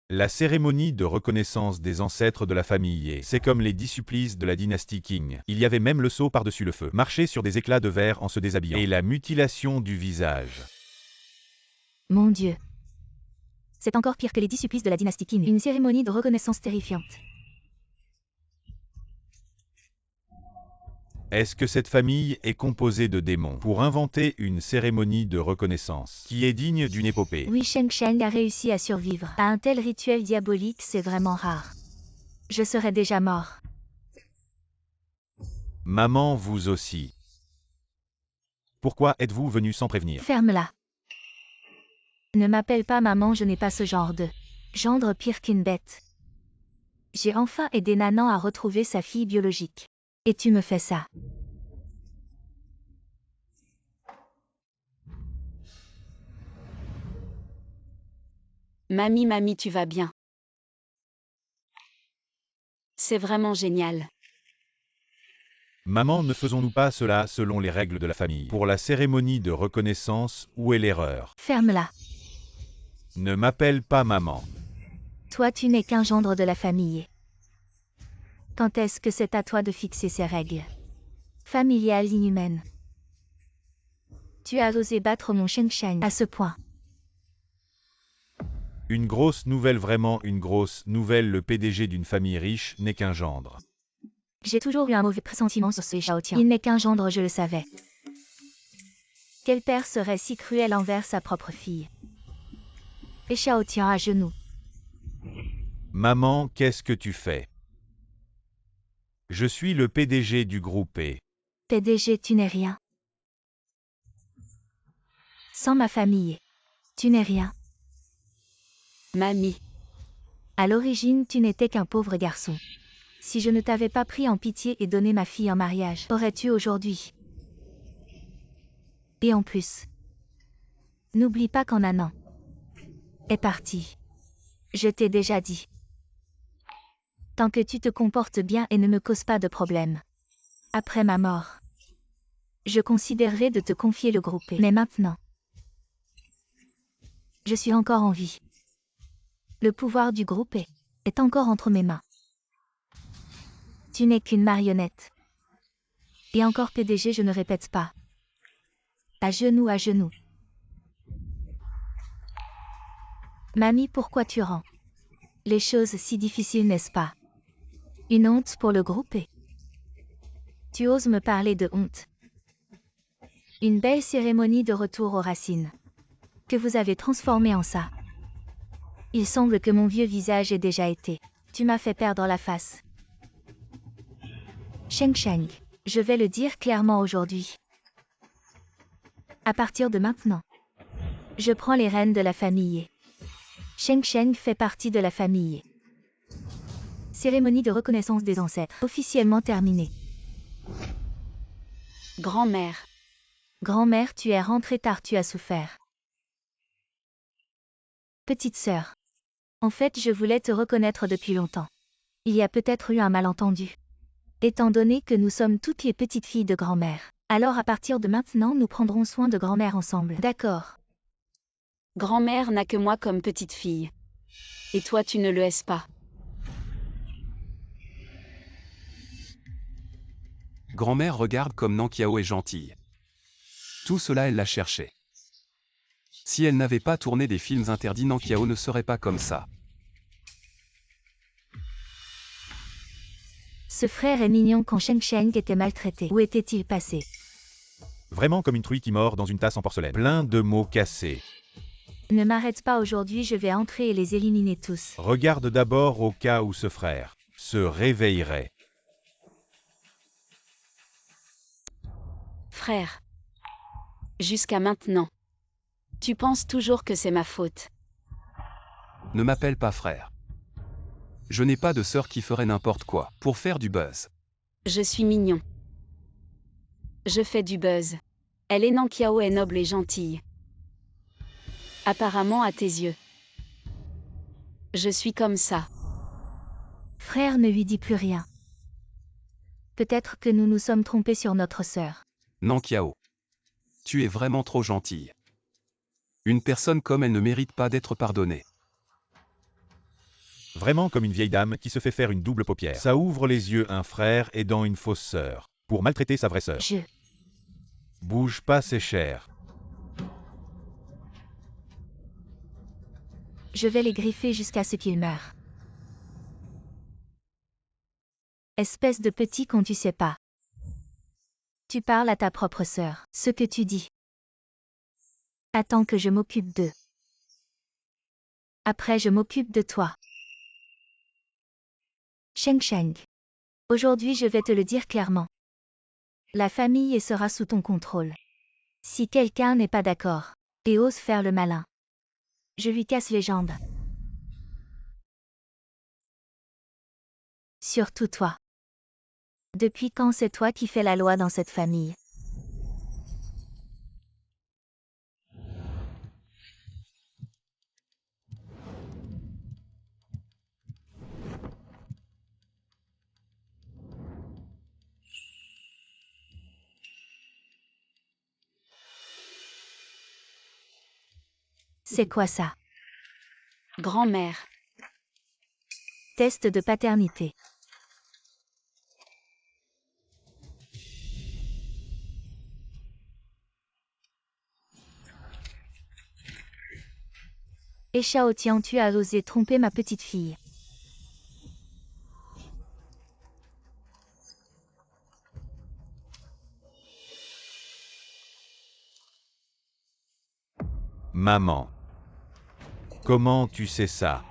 La cérémonie de reconnaissance des ancêtres de la famille, c'est comme les 10 supplices de la dynastie Qing. Il y avait même le saut par-dessus le feu, marcher sur des éclats de verre en se déshabillant, et la mutilation du visage. Mon Dieu. C'est encore pire que les 10 supplices de la dynastie Qin. Une cérémonie de reconnaissance terrifiante. Est-ce que cette famille est composée de démons pour inventer une cérémonie de reconnaissance qui est digne d'une épopée? Oui, Sheng Sheng a réussi à survivre à un tel rituel diabolique, c'est vraiment rare. Je serais déjà mort. Maman, vous aussi. Pourquoi êtes-vous venu sans prévenir? Ferme-la. Ne m'appelle pas maman, je n'ai pas ce genre de gendre pire qu'une bête. J'ai enfin aidé Nanan à retrouver sa fille biologique. Et tu me fais ça. Mamie, tu vas bien. C'est vraiment génial. Maman, ne faisons-nous pas cela selon les règles de la famille? Pour la cérémonie de reconnaissance, où est l'erreur? Ferme-la. Ne m'appelle pas maman. Toi, tu n'es qu'un gendre de la famille. Quand est-ce que c'est à toi de fixer ces règles? Familiale inhumaine. Tu as osé battre mon Sheng Sheng à ce point. Une grosse nouvelle, vraiment une grosse nouvelle, le PDG d'une famille riche n'est qu'un gendre. J'ai toujours eu un mauvais pressentiment sur ce Xiaotian. Il n'est qu'un gendre, je le savais. Quel père serait si cruel envers sa propre fille? Et Xiaotian à genoux. Maman, qu'est-ce que tu fais? Je suis le PDG du groupe E. PDG, tu n'es rien. Sans ma famille, tu n'es rien. Mamie. À l'origine, tu n'étais qu'un pauvre garçon. Si je ne t'avais pas pris en pitié et donné ma fille en mariage, aurais-tu aujourd'hui? Et en plus, n'oublie pas qu'en un an est parti. Je t'ai déjà dit. Tant que tu te comportes bien et ne me causes pas de problème. Après ma mort, je considérerai de te confier le groupe. Mais maintenant, je suis encore en vie. Le pouvoir du groupe est encore entre mes mains. Tu n'es qu'une marionnette. Et encore PDG, je ne répète pas. À genoux, à genoux. Mamie, pourquoi tu rends les choses si difficiles, n'est-ce pas? Une honte pour le groupe. Tu oses me parler de honte? Une belle cérémonie de retour aux racines. Que vous avez transformé en ça. Il semble que mon vieux visage ait déjà été. Tu m'as fait perdre la face. Sheng Sheng, je vais le dire clairement aujourd'hui. À partir de maintenant, je prends les rênes de la famille. Sheng Sheng fait partie de la famille. Cérémonie de reconnaissance des ancêtres officiellement terminée. Grand-mère. Grand-mère, tu es rentrée tard, tu as souffert. Petite sœur. En fait, je voulais te reconnaître depuis longtemps. Il y a peut-être eu un malentendu. Étant donné que nous sommes toutes les petites filles de grand-mère. Alors à partir de maintenant, nous prendrons soin de grand-mère ensemble. D'accord. Grand-mère n'a que moi comme petite fille. Et toi tu ne le es pas. Grand-mère regarde comme Nankiao est gentille. Tout cela elle l'a cherché. Si elle n'avait pas tourné des films interdits, Nankiao ne serait pas comme ça. Ce frère est mignon quand Sheng Sheng était maltraité. Où était-il passé? Vraiment comme une truie qui mord dans une tasse en porcelaine. Plein de mots cassés. Ne m'arrête pas aujourd'hui, je vais entrer et les éliminer tous. Regarde d'abord au cas où ce frère se réveillerait. Frère. Jusqu'à maintenant. Tu penses toujours que c'est ma faute. Ne m'appelle pas frère. Je n'ai pas de sœur qui ferait n'importe quoi pour faire du buzz. Je suis mignon. Je fais du buzz. Elle est Nankiao est noble et gentille. Apparemment à tes yeux. Je suis comme ça. Frère, ne lui dis plus rien. Peut-être que nous nous sommes trompés sur notre sœur. Nankiao. Tu es vraiment trop gentille. Une personne comme elle ne mérite pas d'être pardonnée. Vraiment comme une vieille dame qui se fait faire une double paupière. Ça ouvre les yeux un frère aidant une fausse sœur pour maltraiter sa vraie sœur. Bouge pas, c'est cher. Je vais les griffer jusqu'à ce qu'ils meurent. Espèce de petit con, tu sais pas. Tu parles à ta propre sœur. Ce que tu dis. Attends que je m'occupe d'eux. Après je m'occupe de toi. Sheng Sheng. Aujourd'hui je vais te le dire clairement. La famille sera sous ton contrôle. Si quelqu'un n'est pas d'accord, et ose faire le malin, je lui casse les jambes. Surtout toi. Depuis quand c'est toi qui fais la loi dans cette famille? C'est quoi ça? Grand-mère. Test de paternité. Et Shao Tian, tu as osé tromper ma petite fille. Maman. Comment tu sais ça?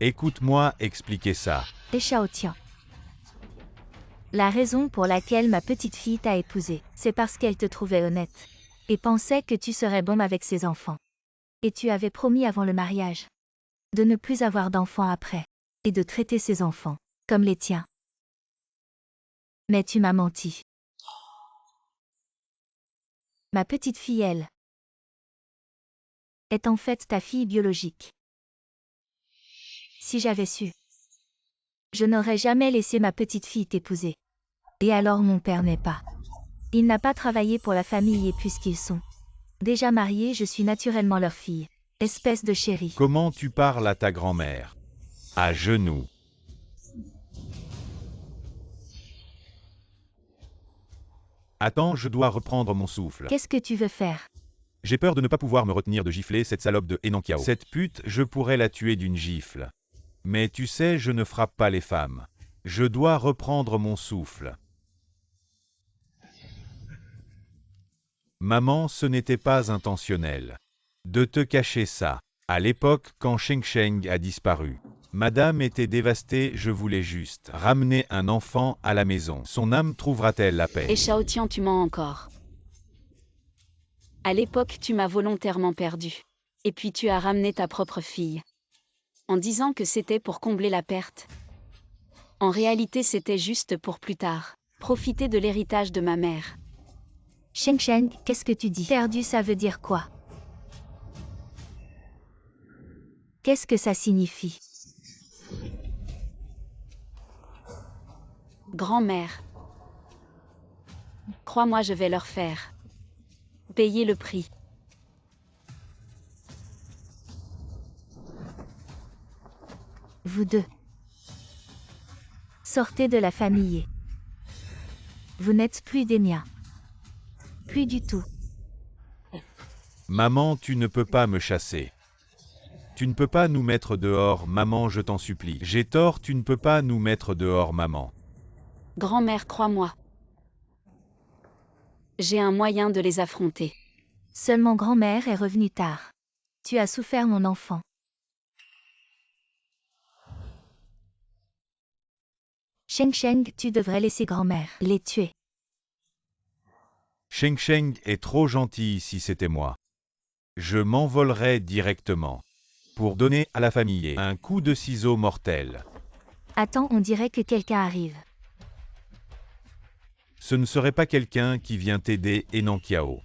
Écoute-moi expliquer ça. Et Shao Tian. La raison pour laquelle ma petite fille t'a épousé, c'est parce qu'elle te trouvait honnête. Et pensait que tu serais bon avec ses enfants. Et tu avais promis avant le mariage de ne plus avoir d'enfants après. Et de traiter ses enfants comme les tiens. Mais tu m'as menti. Ma petite fille, elle, est en fait ta fille biologique. Si j'avais su, je n'aurais jamais laissé ma petite fille t'épouser. Et alors mon père n'est pas. Il n'a pas travaillé pour la famille et puisqu'ils sont déjà mariés, je suis naturellement leur fille. Espèce de chérie. Comment tu parles à ta grand-mère? À genoux. Attends, je dois reprendre mon souffle. Qu'est-ce que tu veux faire? J'ai peur de ne pas pouvoir me retenir de gifler cette salope de Enankiao. Cette pute, je pourrais la tuer d'une gifle. Mais tu sais, je ne frappe pas les femmes. Je dois reprendre mon souffle. Maman, ce n'était pas intentionnel de te cacher ça. À l'époque, quand Sheng Sheng a disparu, Madame était dévastée, je voulais juste ramener un enfant à la maison. Son âme trouvera-t-elle la paix? Et Shao Tian, tu mens encore. À l'époque, tu m'as volontairement perdu. Et puis tu as ramené ta propre fille. En disant que c'était pour combler la perte. En réalité, c'était juste pour plus tard. Profiter de l'héritage de ma mère. Sheng Sheng, qu'est-ce que tu dis? Perdu, ça veut dire quoi? Qu'est-ce que ça signifie? Grand-mère. Crois-moi, je vais leur faire payer le prix. Vous deux. Sortez de la famille. Vous n'êtes plus des miens. Plus du tout. Maman, tu ne peux pas me chasser. Tu ne peux pas nous mettre dehors, maman, je t'en supplie. J'ai tort, tu ne peux pas nous mettre dehors, maman. Grand-mère, crois-moi. J'ai un moyen de les affronter. Seulement grand-mère est revenue tard. Tu as souffert, mon enfant. Sheng Sheng, tu devrais laisser grand-mère les tuer. Sheng Sheng est trop gentil si c'était moi. Je m'envolerais directement pour donner à la famille un coup de ciseau mortel. Attends, on dirait que quelqu'un arrive. Ce ne serait pas quelqu'un qui vient t'aider, Enankiao.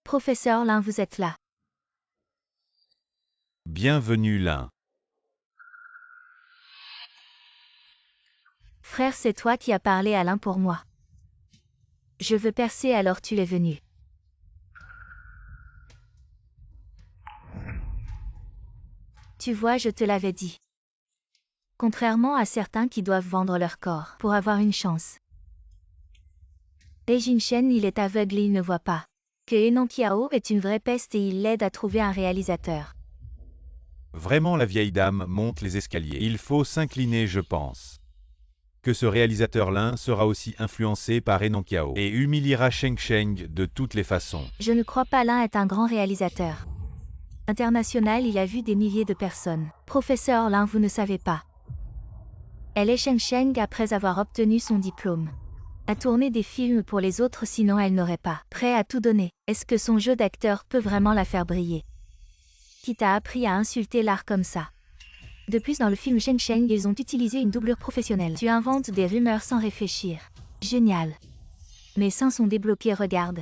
Professeur Lin, vous êtes là. Bienvenue Lin. Frère, c'est toi qui as parlé à Lin pour moi. Je veux percer, alors tu es venu. Tu vois, je te l'avais dit. Contrairement à certains qui doivent vendre leur corps pour avoir une chance. Lei Jinshen, il est aveugle et il ne voit pas que Enankiao est une vraie peste et il l'aide à trouver un réalisateur. Vraiment, la vieille dame monte les escaliers. Il faut s'incliner, je pense. Que ce réalisateur Lin sera aussi influencé par Enankiao et humiliera Sheng Sheng de toutes les façons. Je ne crois pas Lin est un grand réalisateur. International, il a vu des milliers de personnes. Professeur Lin, vous ne savez pas. Elle est Sheng Sheng après avoir obtenu son diplôme. A tourné des films pour les autres, sinon elle n'aurait pas prêt à tout donner. Est-ce que son jeu d'acteur peut vraiment la faire briller? Qui t'a appris à insulter l'art comme ça? De plus, dans le film Sheng Sheng, ils ont utilisé une doublure professionnelle. Tu inventes des rumeurs sans réfléchir. Génial. Mes seins sont débloqués, regarde.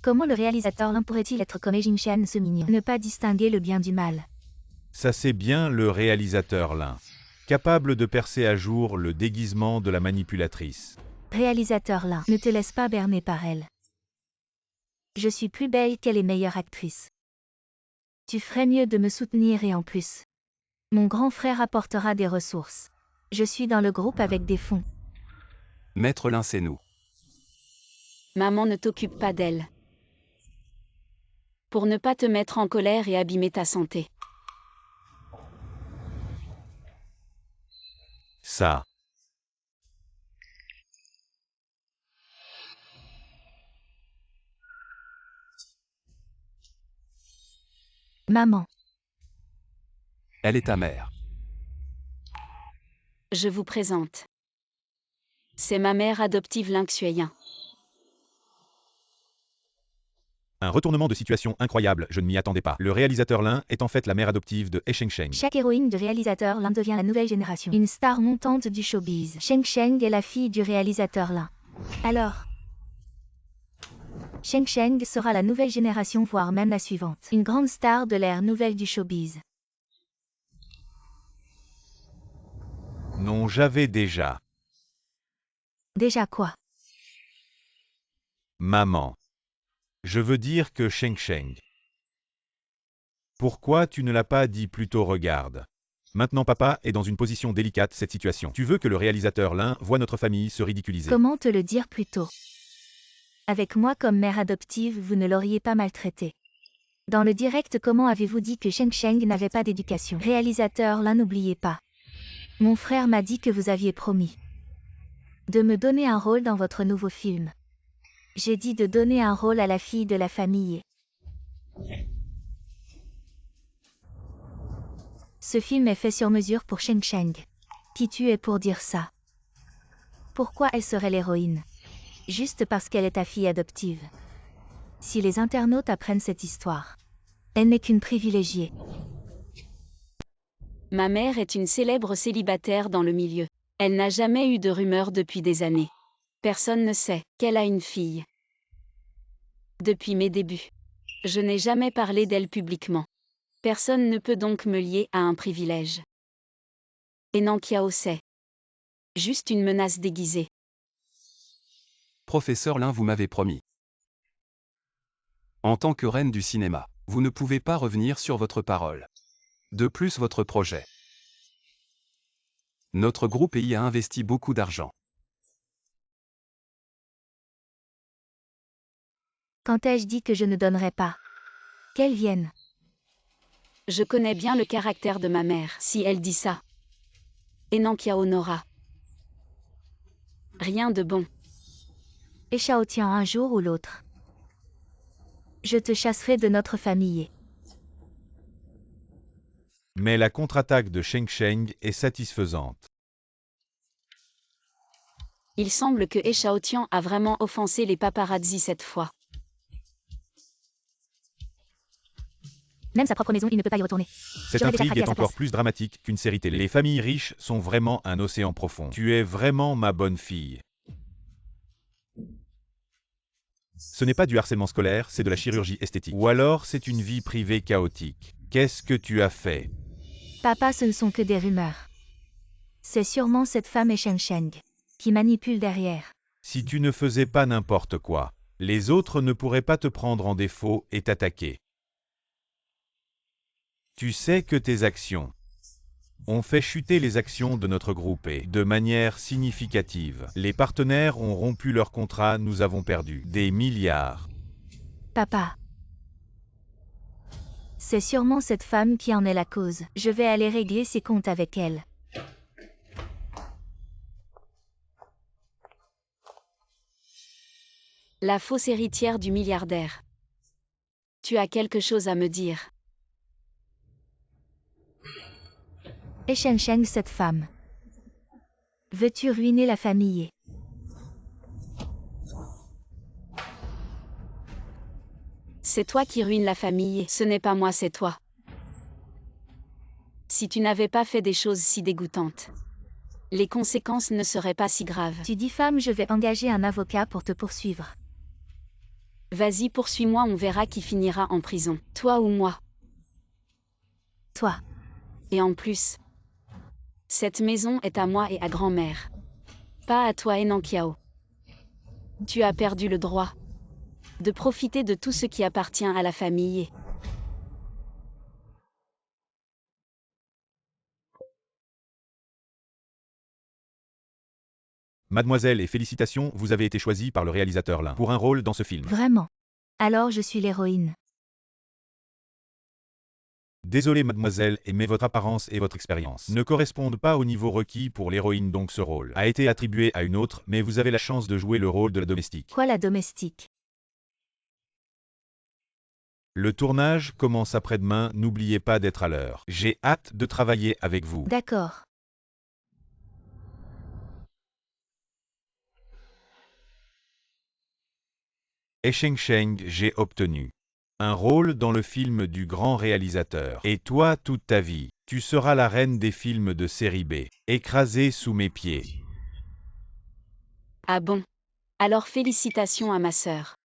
Comment le réalisateur Lin pourrait-il être comme Lei Jinshen, ce mignon? Ne pas distinguer le bien du mal. Ça c'est bien le réalisateur Lin. Capable de percer à jour le déguisement de la manipulatrice. Réalisateur Lin, ne te laisse pas berner par elle. Je suis plus belle qu'elle est meilleure actrice. Tu ferais mieux de me soutenir et en plus. Mon grand frère apportera des ressources. Je suis dans le groupe avec des fonds. Maître Lin, c'est nous. Maman ne t'occupe pas d'elle. Pour ne pas te mettre en colère et abîmer ta santé. Ça. Maman. Elle est ta mère. Je vous présente. C'est ma mère adoptive Ling Xueyin. Un retournement de situation incroyable, je ne m'y attendais pas. Le réalisateur Lin est en fait la mère adoptive de He Sheng. Chaque héroïne du réalisateur Lin devient la nouvelle génération. Une star montante du showbiz. Sheng est la fille du réalisateur Lin. Alors, Sheng sera la nouvelle génération, voire même la suivante. Une grande star de l'ère nouvelle du showbiz. Non, j'avais déjà. Déjà quoi? Maman. Je veux dire que Sheng. Pourquoi tu ne l'as pas dit plus tôt? Regarde. Maintenant papa est dans une position délicate, cette situation. Tu veux que le réalisateur Lin voit notre famille se ridiculiser. Comment te le dire plus tôt? Avec moi comme mère adoptive, vous ne l'auriez pas maltraité. Dans le direct, comment avez-vous dit que Sheng n'avait pas d'éducation? Réalisateur Lin, n'oubliez pas. Mon frère m'a dit que vous aviez promis de me donner un rôle dans votre nouveau film. J'ai dit de donner un rôle à la fille de la famille. Ce film est fait sur mesure pour Sheng. Qui tu es pour dire ça? Pourquoi elle serait l'héroïne? Juste parce qu'elle est ta fille adoptive. Si les internautes apprennent cette histoire, elle n'est qu'une privilégiée. Ma mère est une célèbre célibataire dans le milieu. Elle n'a jamais eu de rumeurs depuis des années. Personne ne sait qu'elle a une fille. Depuis mes débuts, je n'ai jamais parlé d'elle publiquement. Personne ne peut donc me lier à un privilège. Et Nankiao sait. Juste une menace déguisée. Professeur Lin, vous m'avez promis. En tant que reine du cinéma, vous ne pouvez pas revenir sur votre parole. De plus, votre projet. Notre groupe y a investi beaucoup d'argent. Quand ai-je dit que je ne donnerais pas? Qu'elle vienne. Je connais bien le caractère de ma mère. Si elle dit ça, et Nankiao n'aura rien de bon. Et Shao Tian, un jour ou l'autre, je te chasserai de notre famille. Mais la contre-attaque de Sheng est satisfaisante. Il semble que He Shaotian a vraiment offensé les paparazzis cette fois. Même sa propre maison, il ne peut pas y retourner. Cette J'aurais déjà intrigue craqué à est sa encore place. plus dramatique qu'une série télé. Les familles riches sont vraiment un océan profond. Tu es vraiment ma bonne fille. Ce n'est pas du harcèlement scolaire, c'est de la chirurgie esthétique. Ou alors c'est une vie privée chaotique. Qu'est-ce que tu as fait? Papa, ce ne sont que des rumeurs. C'est sûrement cette femme et Sheng qui manipule derrière. Si tu ne faisais pas n'importe quoi, les autres ne pourraient pas te prendre en défaut et t'attaquer. Tu sais que tes actions ont fait chuter les actions de notre groupe et, de manière significative, les partenaires ont rompu leur contrat, nous avons perdu des milliards. Papa. C'est sûrement cette femme qui en est la cause. Je vais aller régler ses comptes avec elle. La fausse héritière du milliardaire. Tu as quelque chose à me dire. Et Sheng, cette femme. Veux-tu ruiner la famille? C'est toi qui ruines la famille, ce n'est pas moi, c'est toi. Si tu n'avais pas fait des choses si dégoûtantes, les conséquences ne seraient pas si graves. Tu diffames, je vais engager un avocat pour te poursuivre. Vas-y, poursuis-moi, on verra qui finira en prison, toi ou moi. Toi. Et en plus, cette maison est à moi et à grand-mère. Pas à toi et Nankiao. Tu as perdu le droit de profiter de tout ce qui appartient à la famille. Mademoiselle, et félicitations, vous avez été choisie par le réalisateur Lin pour un rôle dans ce film. Vraiment. Alors je suis l'héroïne. Désolé mademoiselle, mais votre apparence et votre expérience ne correspondent pas au niveau requis pour l'héroïne, donc ce rôle a été attribué à une autre, mais vous avez la chance de jouer le rôle de la domestique. Quoi, la domestique? Le tournage commence après-demain, n'oubliez pas d'être à l'heure. J'ai hâte de travailler avec vous. D'accord. Sheng Sheng, j'ai obtenu un rôle dans le film du grand réalisateur. Et toi, toute ta vie, tu seras la reine des films de série B, écrasée sous mes pieds. Ah bon? Alors félicitations à ma sœur,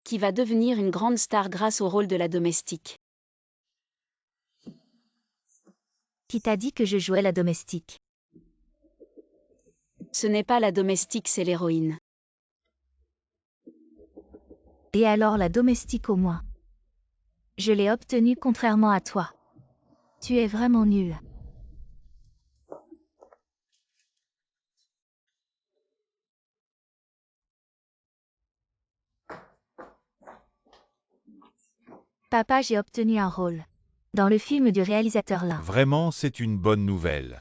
qui va devenir une grande star grâce au rôle de la domestique. Qui t'a dit que je jouais la domestique? Ce n'est pas la domestique, c'est l'héroïne. Et alors la domestique au moins? Je l'ai obtenue contrairement à toi. Tu es vraiment nul. Papa, j'ai obtenu un rôle. Dans le film du réalisateur Lin. Vraiment, c'est une bonne nouvelle.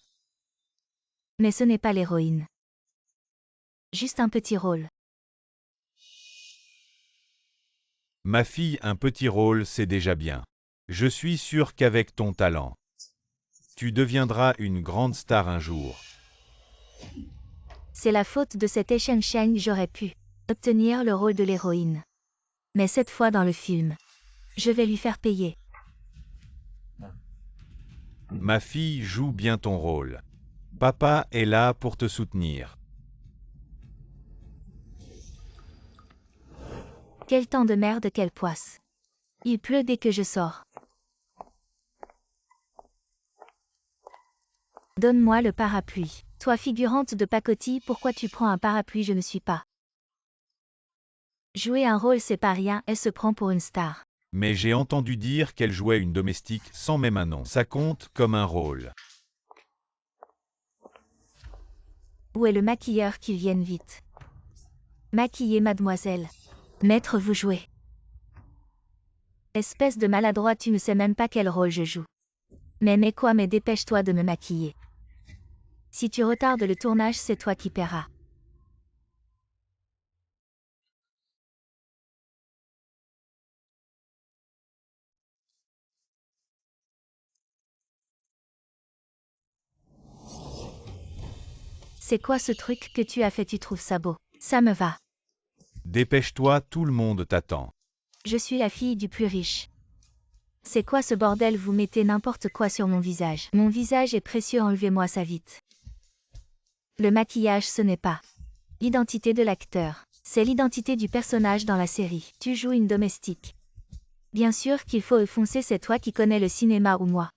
Mais ce n'est pas l'héroïne. Juste un petit rôle. Ma fille, un petit rôle, c'est déjà bien. Je suis sûr qu'avec ton talent, tu deviendras une grande star un jour. C'est la faute de cet Sheng Sheng, j'aurais pu obtenir le rôle de l'héroïne. Mais cette fois dans le film, je vais lui faire payer. Ma fille, joue bien ton rôle. Papa est là pour te soutenir. Quel temps de merde, quelle poisse. Il pleut dès que je sors. Donne-moi le parapluie. Toi, figurante de pacotille, pourquoi tu prends un parapluie? Je ne suis pas. Jouer un rôle, c'est pas rien, elle se prend pour une star. Mais j'ai entendu dire qu'elle jouait une domestique sans même un nom. Ça compte comme un rôle. Où est le maquilleur, qu'il vienne vite? Maquillez, mademoiselle. Maître, vous jouez. Espèce de maladroit, tu ne sais même pas quel rôle je joue. Mais quoi, mais dépêche-toi de me maquiller. Si tu retardes le tournage, c'est toi qui paieras. C'est quoi ce truc que tu as fait? Tu trouves ça beau? Ça me va. Dépêche-toi, tout le monde t'attend. Je suis la fille du plus riche. C'est quoi ce bordel? Vous mettez n'importe quoi sur mon visage. Mon visage est précieux, enlevez-moi ça vite. Le maquillage, ce n'est pas l'identité de l'acteur. C'est l'identité du personnage dans la série. Tu joues une domestique. Bien sûr qu'il faut foncer, c'est toi qui connais le cinéma ou moi.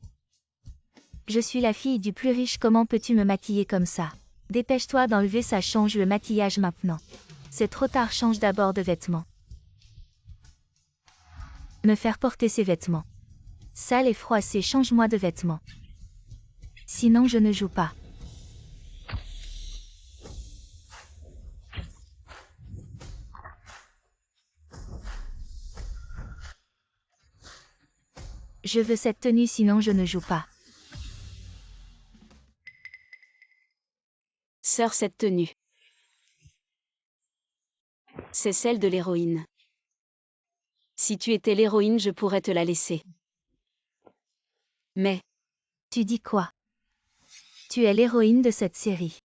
Je suis la fille du plus riche, comment peux-tu me maquiller comme ça? Dépêche-toi d'enlever ça, change le maquillage maintenant. C'est trop tard, change d'abord de vêtements. Me faire porter ces vêtements. Sale et froissé, change-moi de vêtements. Sinon je ne joue pas. Je veux cette tenue, sinon je ne joue pas. Sœur, cette tenue, c'est celle de l'héroïne. Si tu étais l'héroïne, je pourrais te la laisser. Mais, Tu dis quoi? Tu es l'héroïne de cette série.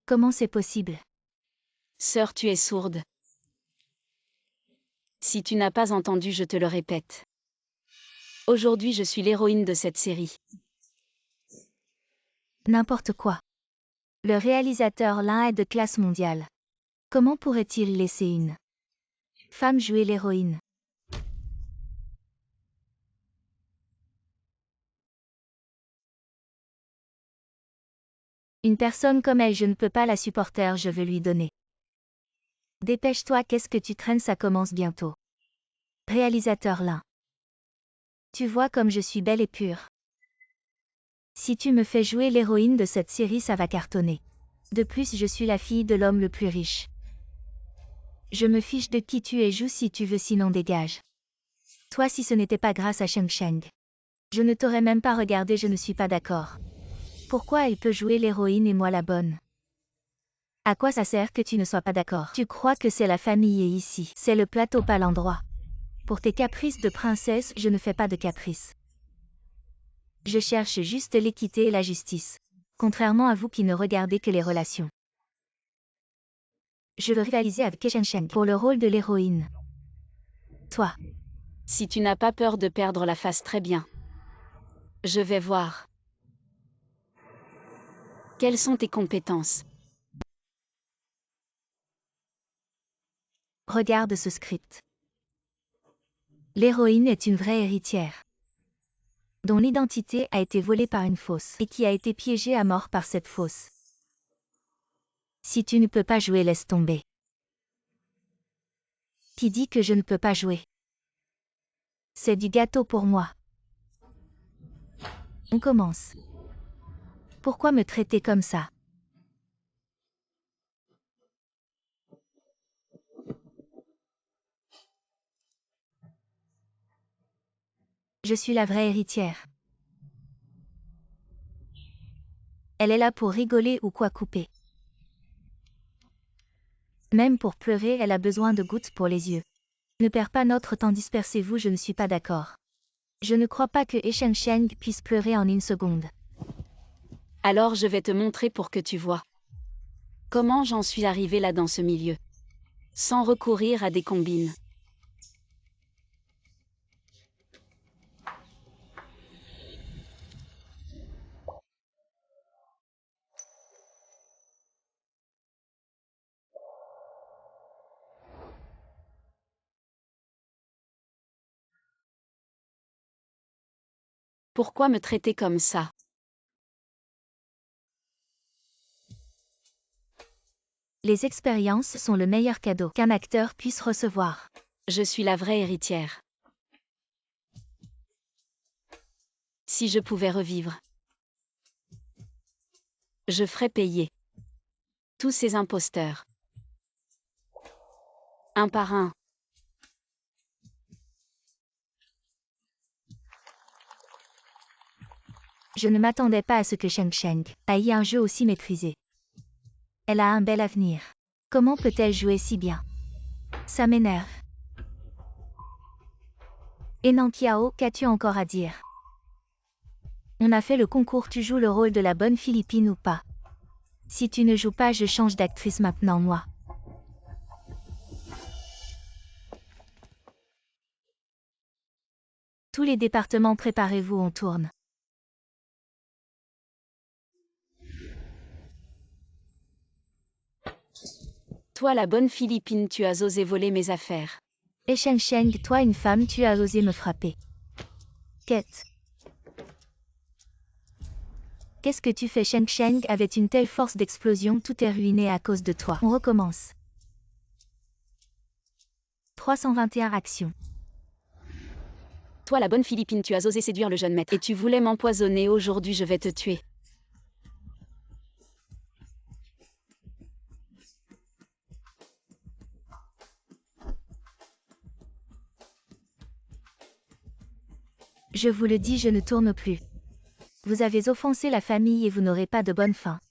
Comment c'est possible? sœur, tu es sourde. Si tu n'as pas entendu, je te le répète. Aujourd'hui, je suis l'héroïne de cette série. N'importe quoi. Le réalisateur Lin est de classe mondiale. Comment pourrait-il laisser une femme jouer l'héroïne? Une personne comme elle, je ne peux pas la supporter, je veux lui donner. Dépêche-toi, qu'est-ce que tu traînes, ça commence bientôt. Réalisateur Lin. Tu vois comme je suis belle et pure. Si tu me fais jouer l'héroïne de cette série, ça va cartonner. De plus, je suis la fille de l'homme le plus riche. Je me fiche de qui tu es, joue si tu veux, sinon dégage. Toi, si ce n'était pas grâce à Sheng Sheng. Je ne t'aurais même pas regardé, je ne suis pas d'accord. Pourquoi elle peut jouer l'héroïne et moi la bonne? À quoi ça sert que tu ne sois pas d'accord? Tu crois que c'est la famille et ici, c'est le plateau, pas l'endroit. Pour tes caprices de princesse, je ne fais pas de caprices. Je cherche juste l'équité et la justice. Contrairement à vous qui ne regardez que les relations. Je veux rivaliser avec Sheng Sheng pour le rôle de l'héroïne. Toi. Si tu n'as pas peur de perdre la face, très bien. Je vais voir. Quelles sont tes compétences? Regarde ce script. L'héroïne est une vraie héritière, dont l'identité a été volée par une fausse et qui a été piégée à mort par cette fausse. Si tu ne peux pas jouer, laisse tomber. Qui dit que je ne peux pas jouer? C'est du gâteau pour moi. On commence. Pourquoi me traiter comme ça? Je suis la vraie héritière. Elle est là pour rigoler ou quoi couper. Même pour pleurer, elle a besoin de gouttes pour les yeux. Ne perds pas notre temps, dispersez-vous, je ne suis pas d'accord. Je ne crois pas que Sheng Sheng puisse pleurer en une seconde. Alors je vais te montrer pour que tu vois. Comment j'en suis arrivée là dans ce milieu. Sans recourir à des combines. Pourquoi me traiter comme ça? Les expériences sont le meilleur cadeau qu'un acteur puisse recevoir. Je suis la vraie héritière. Si je pouvais revivre, je ferais payer tous ces imposteurs. Un par un. Je ne m'attendais pas à ce que Sheng Sheng ait un jeu aussi maîtrisé. Elle a un bel avenir. Comment peut-elle jouer si bien? Ça m'énerve. Et Nankiao, qu'as-tu encore à dire? On a fait le concours, tu joues le rôle de la bonne Philippine ou pas? Si tu ne joues pas, je change d'actrice maintenant, moi. Tous les départements, préparez-vous, on tourne. Toi la bonne Philippine, tu as osé voler mes affaires. Et Sheng Sheng, toi une femme, tu as osé me frapper. Quête. Qu'est-ce que tu fais? Sheng Sheng avait une telle force d'explosion, tout est ruiné à cause de toi. On recommence. 321 actions. Toi la bonne Philippine, tu as osé séduire le jeune maître. Et tu voulais m'empoisonner, aujourd'hui je vais te tuer. Je vous le dis, je ne tourne plus. Vous avez offensé la famille et vous n'aurez pas de bonne fin.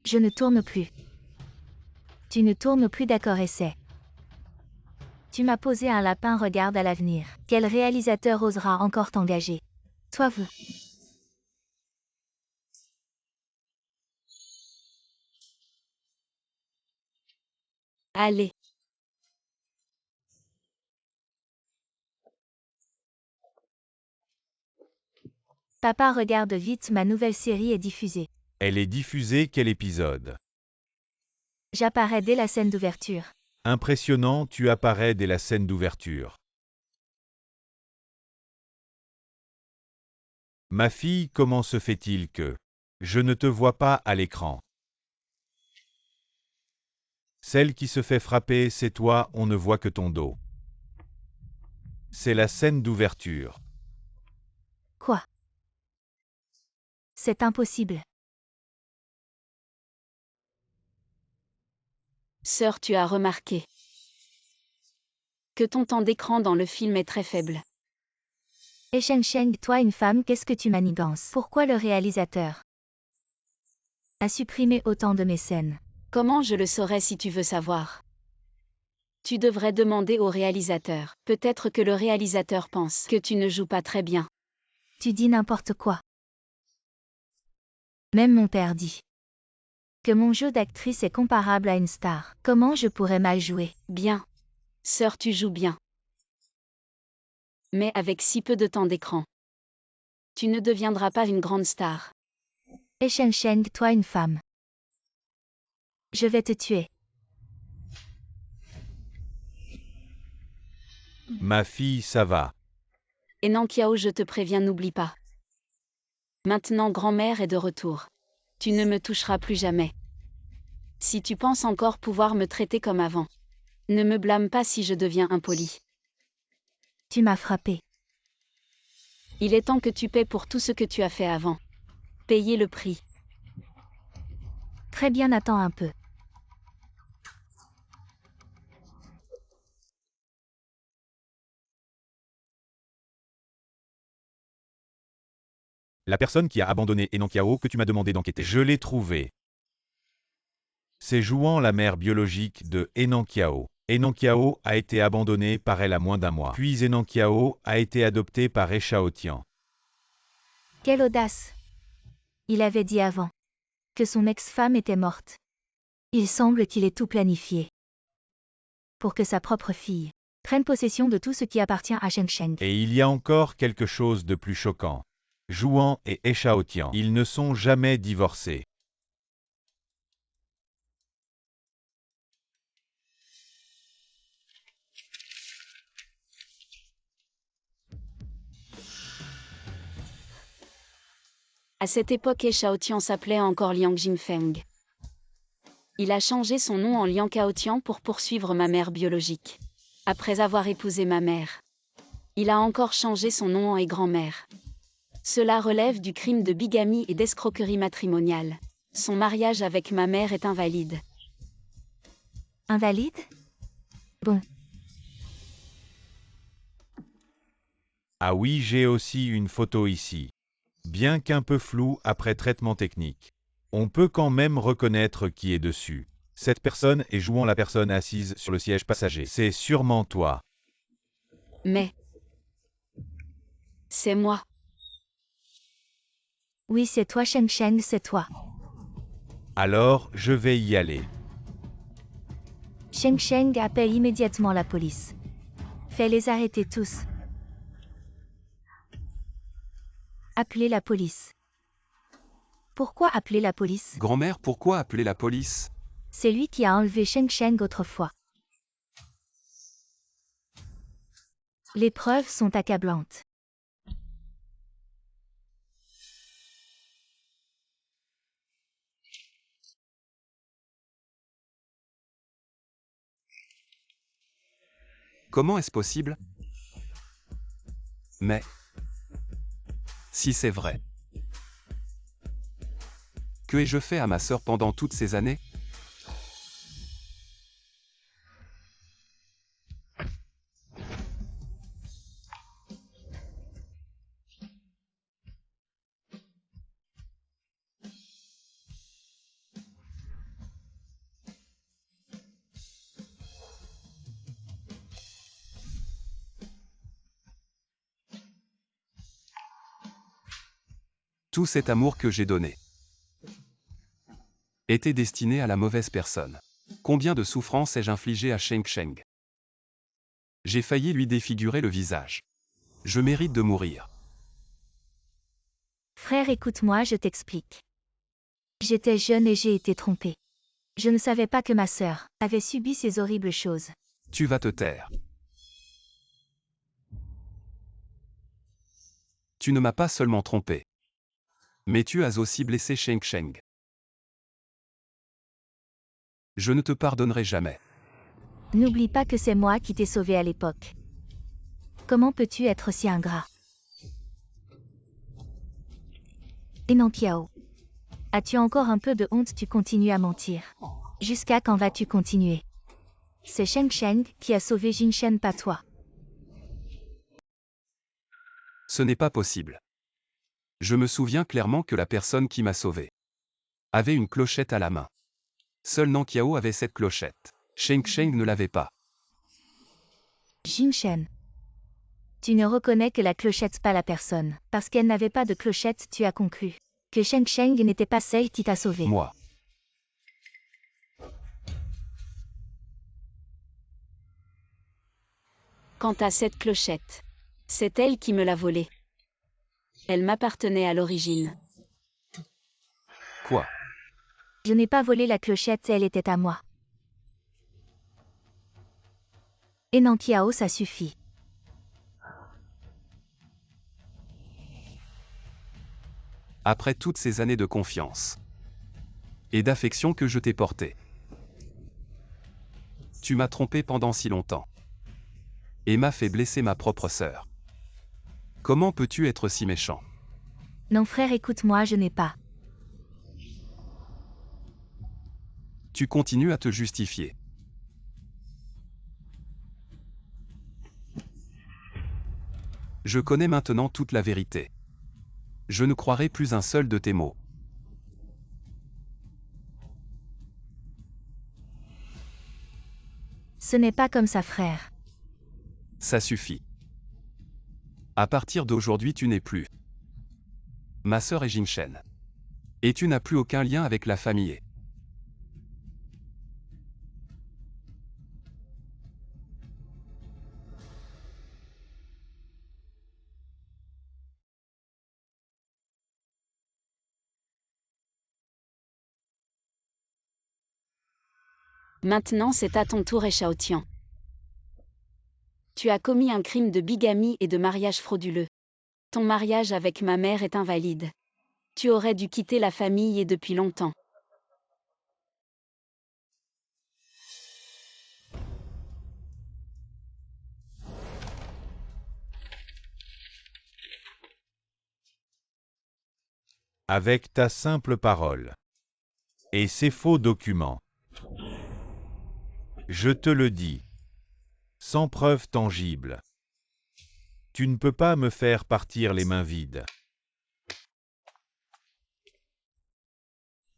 Je ne tourne plus. Tu ne tournes plus, d'accord, essaie. Tu m'as posé un lapin, regarde à l'avenir. Quel réalisateur osera encore t'engager? Toi, vous. Allez. Papa, regarde vite, ma nouvelle série est diffusée. Elle est diffusée, quel épisode? J'apparais dès la scène d'ouverture. Impressionnant, tu apparais dès la scène d'ouverture. Ma fille, comment se fait-il que je ne te vois pas à l'écran? Celle qui se fait frapper, c'est toi, on ne voit que ton dos. C'est la scène d'ouverture. Quoi? C'est impossible. Sœur, tu as remarqué que ton temps d'écran dans le film est très faible. Et Sheng Sheng, toi une femme, qu'est-ce que tu manigances? Pourquoi le réalisateur a supprimé autant de mes scènes? Comment je le saurais si tu veux savoir? Tu devrais demander au réalisateur. Peut-être que le réalisateur pense que tu ne joues pas très bien. Tu dis n'importe quoi. Même mon père dit que mon jeu d'actrice est comparable à une star. Comment je pourrais mal jouer? Bien. Sœur, tu joues bien. Mais avec si peu de temps d'écran, tu ne deviendras pas une grande star. Et Sheng Sheng, toi une femme. Je vais te tuer. Ma fille, ça va. Et Nankiao, je te préviens, n'oublie pas. Maintenant, grand-mère est de retour. Tu ne me toucheras plus jamais. Si tu penses encore pouvoir me traiter comme avant, ne me blâme pas si je deviens impoli. Tu m'as frappé. Il est temps que tu paies pour tout ce que tu as fait avant. Payer le prix. Très bien, attends un peu. La personne qui a abandonné Enankiao que tu m'as demandé d'enquêter. Je l'ai trouvé. C'est Jouan, la mère biologique de Enankiao. Enankiao a été abandonnée par elle à moins d'un mois. Puis Enankiao a été adoptée par Echaotian. Quelle audace! Il avait dit avant que son ex-femme était morte. Il semble qu'il ait tout planifié pour que sa propre fille prenne possession de tout ce qui appartient à Sheng Sheng. Et il y a encore quelque chose de plus choquant. Jouan et Echaotian, ils ne sont jamais divorcés. À cette époque, Echaotian s'appelait encore Liang Jingfeng. Il a changé son nom en Liang Kaotian pour poursuivre ma mère biologique. Après avoir épousé ma mère, il a encore changé son nom en grand-mère. Cela relève du crime de bigamie et d'escroquerie matrimoniale. Son mariage avec ma mère est invalide. Invalide? Bon. Ah oui, j'ai aussi une photo ici. Bien qu'un peu floue après traitement technique. On peut quand même reconnaître qui est dessus. Cette personne est Jouan, la personne assise sur le siège passager. C'est sûrement toi. Mais c'est moi. Oui, c'est toi Sheng Sheng, c'est toi. Alors, je vais y aller. Sheng Sheng, appelle immédiatement la police. Fais-les arrêter tous. Appelez la police. Pourquoi appeler la police? Grand-mère, pourquoi appeler la police? C'est lui qui a enlevé Sheng Sheng autrefois. Les preuves sont accablantes. Comment est-ce possible? Mais si c'est vrai, que ai-je fait à ma sœur pendant toutes ces années? Tout cet amour que j'ai donné était destiné à la mauvaise personne. Combien de souffrances ai-je infligé à Sheng Sheng? J'ai failli lui défigurer le visage. Je mérite de mourir. Frère, écoute-moi, je t'explique. J'étais jeune et j'ai été trompée. Je ne savais pas que ma sœur avait subi ces horribles choses. Tu vas te taire. Tu ne m'as pas seulement trompé, mais tu as aussi blessé Sheng Sheng. Je ne te pardonnerai jamais. N'oublie pas que c'est moi qui t'ai sauvé à l'époque. Comment peux-tu être si ingrat? Enankiao. As-tu encore un peu de honte? Tu continues à mentir. Jusqu'à quand vas-tu continuer? C'est Sheng Sheng qui a sauvé Jinshen, pas toi. Ce n'est pas possible. Je me souviens clairement que la personne qui m'a sauvé avait une clochette à la main. Seul Nankiao avait cette clochette. Sheng Sheng ne l'avait pas. Jinshen. Tu ne reconnais que la clochette, pas la personne. Parce qu'elle n'avait pas de clochette, tu as conclu que Sheng Sheng n'était pas celle qui t'a sauvé. Moi. Quant à cette clochette, c'est elle qui me l'a volée. Elle m'appartenait à l'origine. Quoi? Je n'ai pas volé la clochette, elle était à moi. Et Nankiao, ça suffit. Après toutes ces années de confiance et d'affection que je t'ai portée, tu m'as trompé pendant si longtemps et m'as fait blesser ma propre sœur. Comment peux-tu être si méchant? Non frère, écoute-moi, je n'ai pas. Tu continues à te justifier. Je connais maintenant toute la vérité. Je ne croirai plus un seul de tes mots. Ce n'est pas comme ça frère. Ça suffit. À partir d'aujourd'hui, tu n'es plus ma sœur et Jinshen. Et tu n'as plus aucun lien avec la famille. Maintenant c'est à ton tour, Xiaotian. Tu as commis un crime de bigamie et de mariage frauduleux. Ton mariage avec ma mère est invalide. Tu aurais dû quitter la famille et depuis longtemps. Avec ta simple parole et ces faux documents. Je te le dis, sans preuve tangible. Tu ne peux pas me faire partir les mains vides.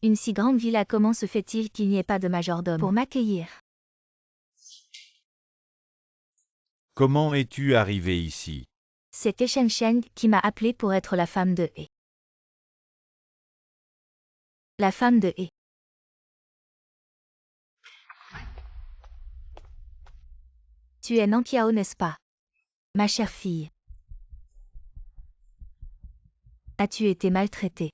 Une si grande villa, comment se fait-il qu'il n'y ait pas de majordome pour m'accueillir? Comment es-tu arrivé ici? C'était Sheng Sheng qui m'a appelé pour être la femme de He. La femme de He. Tu es Nankiao, n'est-ce pas? Ma chère fille. As-tu été maltraitée?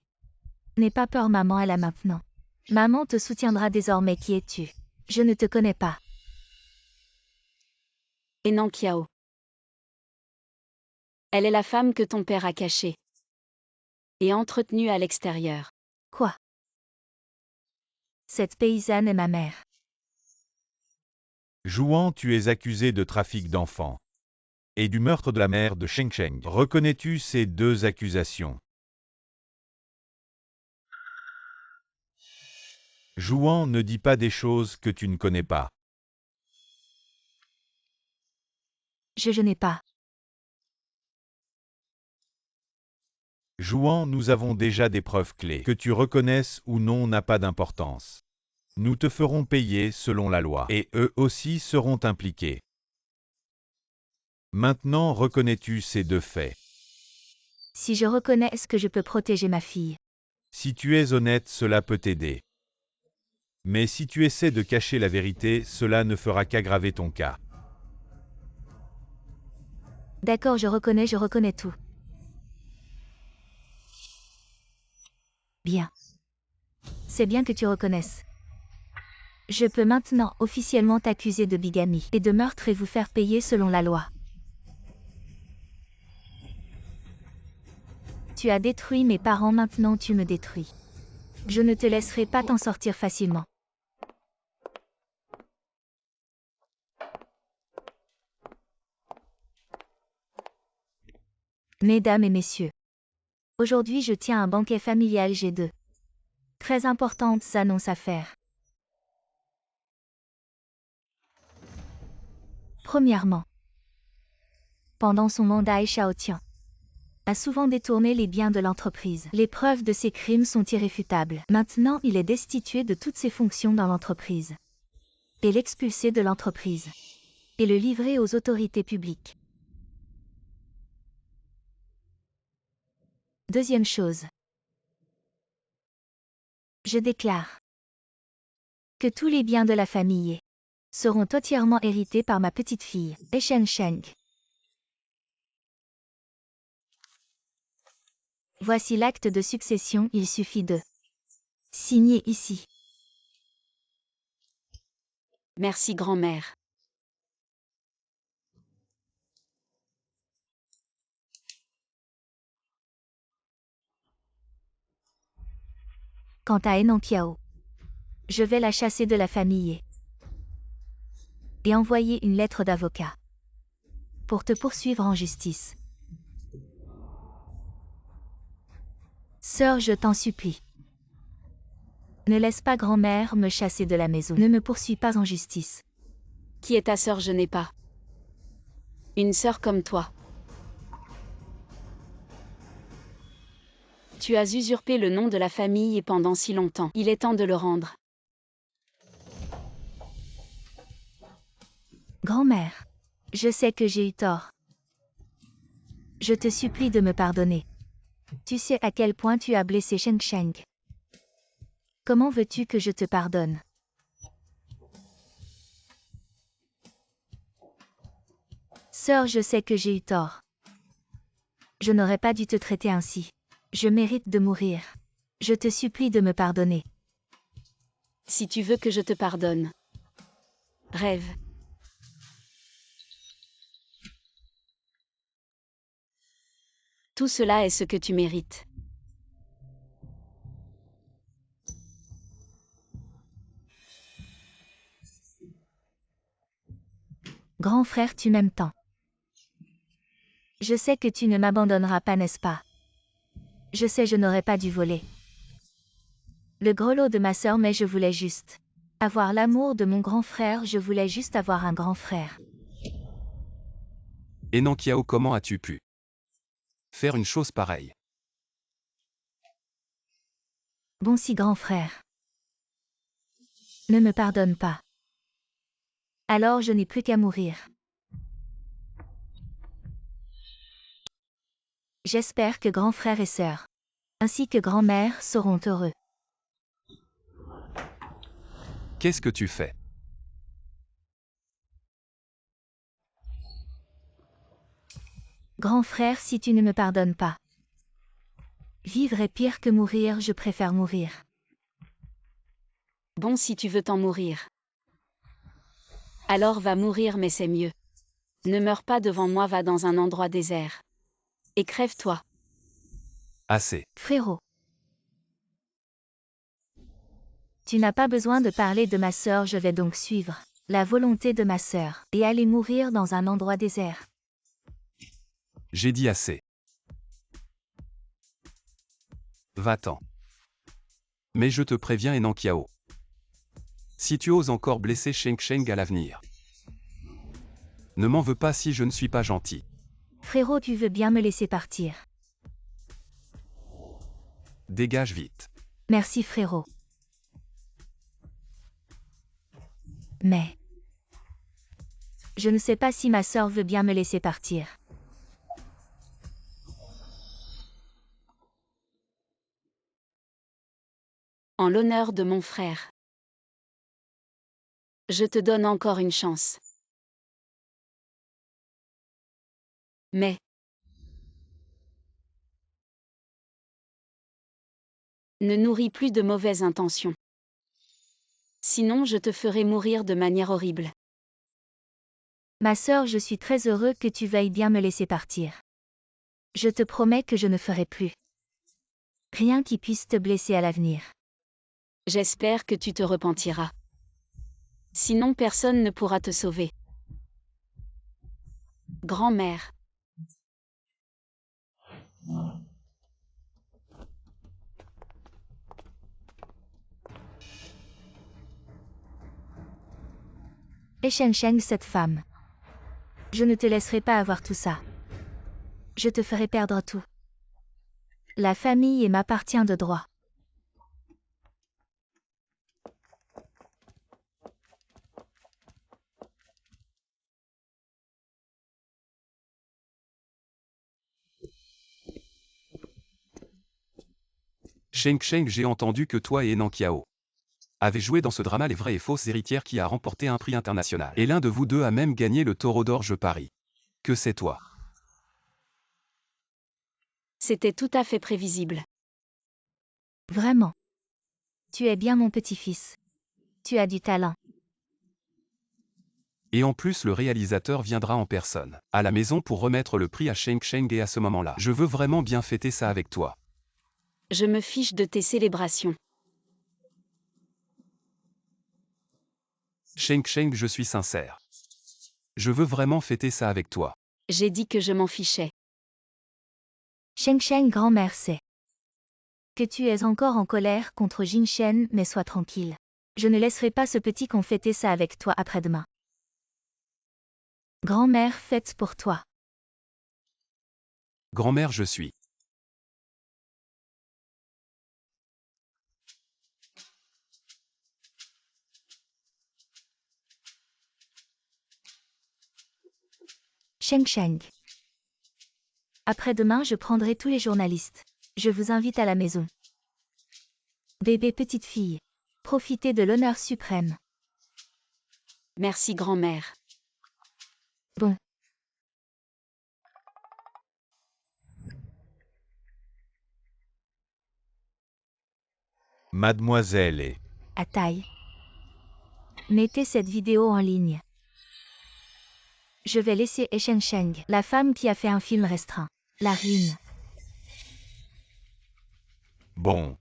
N'aie pas peur, maman est là maintenant. Maman te soutiendra désormais. Qui es-tu? Je ne te connais pas. Et Nankiao. Elle est la femme que ton père a cachée et entretenue à l'extérieur. Quoi? Cette paysanne est ma mère. Jouan, tu es accusé de trafic d'enfants et du meurtre de la mère de Sheng Sheng. Reconnais-tu ces deux accusations? Jouan, ne dis pas des choses que tu ne connais pas. Je n'ai pas. Jouan, nous avons déjà des preuves clés. Que tu reconnaisses ou non n'a pas d'importance. Nous te ferons payer selon la loi, et eux aussi seront impliqués. Maintenant, reconnais-tu ces deux faits? Si je reconnais, est-ce que je peux protéger ma fille? Si tu es honnête, cela peut t'aider. Mais si tu essaies de cacher la vérité, cela ne fera qu'aggraver ton cas. D'accord, je reconnais tout. Bien. C'est bien que tu reconnaisses. Je peux maintenant officiellement t'accuser de bigamie et de meurtre et vous faire payer selon la loi. Tu as détruit mes parents, maintenant tu me détruis. Je ne te laisserai pas t'en sortir facilement. Mesdames et messieurs, aujourd'hui je tiens un banquet familial G2. Très importante annonce à faire. Premièrement, pendant son mandat, Xiaotian a souvent détourné les biens de l'entreprise. Les preuves de ses crimes sont irréfutables. Maintenant, il est destitué de toutes ses fonctions dans l'entreprise. Et l'expulser de l'entreprise. Et le livrer aux autorités publiques. Deuxième chose. Je déclare que tous les biens de la famille seront entièrement hérités par ma petite fille, Shengsheng. Voici l'acte de succession, il suffit de signer ici. Merci grand-mère. Quant à Enanqiao, je vais la chasser de la famille et envoyer une lettre d'avocat pour te poursuivre en justice. Sœur, je t'en supplie. Ne laisse pas grand-mère me chasser de la maison. Ne me poursuis pas en justice. Qui est ta sœur? Je n'ai pas une sœur comme toi. Tu as usurpé le nom de la famille pendant si longtemps. Il est temps de le rendre. Grand-mère, je sais que j'ai eu tort. Je te supplie de me pardonner. Tu sais à quel point tu as blessé Shengsheng. Comment veux-tu que je te pardonne? Sœur, je sais que j'ai eu tort. Je n'aurais pas dû te traiter ainsi. Je mérite de mourir. Je te supplie de me pardonner. Si tu veux que je te pardonne. Rêve. Tout cela est ce que tu mérites. Grand frère, tu m'aimes tant. Je sais que tu ne m'abandonneras pas, n'est-ce pas? Je sais, je n'aurais pas dû voler le grelot de ma sœur, mais je voulais juste avoir l'amour de mon grand frère, je voulais juste avoir un grand frère. Enanqiao, comment as-tu pu faire une chose pareille? Bon, si grand frère ne me pardonne pas, alors je n'ai plus qu'à mourir. J'espère que grand frère et sœur, ainsi que grand-mère, seront heureux. Qu'est-ce que tu fais? Grand frère, si tu ne me pardonnes pas, vivre est pire que mourir, je préfère mourir. Bon, si tu veux t'en mourir. Alors va mourir, mais c'est mieux. Ne meurs pas devant moi, va dans un endroit désert. Et crève-toi. Assez. Frérot, tu n'as pas besoin de parler de ma sœur, je vais donc suivre la volonté de ma sœur et aller mourir dans un endroit désert. J'ai dit assez. Va-t'en. Mais je te préviens, Enanqiao. Si tu oses encore blesser Shengsheng à l'avenir, ne m'en veux pas si je ne suis pas gentil. Frérot, tu veux bien me laisser partir? Dégage vite. Merci frérot. Mais je ne sais pas si ma sœur veut bien me laisser partir. En l'honneur de mon frère. Je te donne encore une chance. Mais ne nourris plus de mauvaises intentions. Sinon je te ferai mourir de manière horrible. Ma sœur, je suis très heureux que tu veuilles bien me laisser partir. Je te promets que je ne ferai plus rien qui puisse te blesser à l'avenir. J'espère que tu te repentiras. Sinon personne ne pourra te sauver. Grand-mère. Et Shengsheng, cette femme Je ne te laisserai pas avoir tout ça. Je te ferai perdre tout. La famille m'appartient de droit. Sheng Sheng, j'ai entendu que toi et Nan Qiao avez joué dans ce drama Les vraies et fausses héritières qui a remporté un prix international. Et l'un de vous deux a même gagné le Taureau d'or, je parie. Que c'est toi. C'était tout à fait prévisible. Vraiment. Tu es bien mon petit-fils. Tu as du talent. Et en plus le réalisateur viendra en personne, à la maison pour remettre le prix à Sheng Sheng et à ce moment-là, je veux vraiment bien fêter ça avec toi. Je me fiche de tes célébrations. Sheng Sheng, je suis sincère. Je veux vraiment fêter ça avec toi. J'ai dit que je m'en fichais. Sheng Sheng, grand-mère sait que tu es encore en colère contre Jin Shen, mais sois tranquille. Je ne laisserai pas ce petit con fêter ça avec toi après-demain. Grand-mère fête pour toi. Grand-mère, je suis. Sheng Sheng. Après-demain, je prendrai tous les journalistes. Je vous invite à la maison. Bébé petite fille. Profitez de l'honneur suprême. Merci grand-mère. Bon. Mademoiselle est. À taille. Mettez cette vidéo en ligne. Je vais laisser Sheng Sheng, la femme qui a fait un film restreint. La ruine. Bon.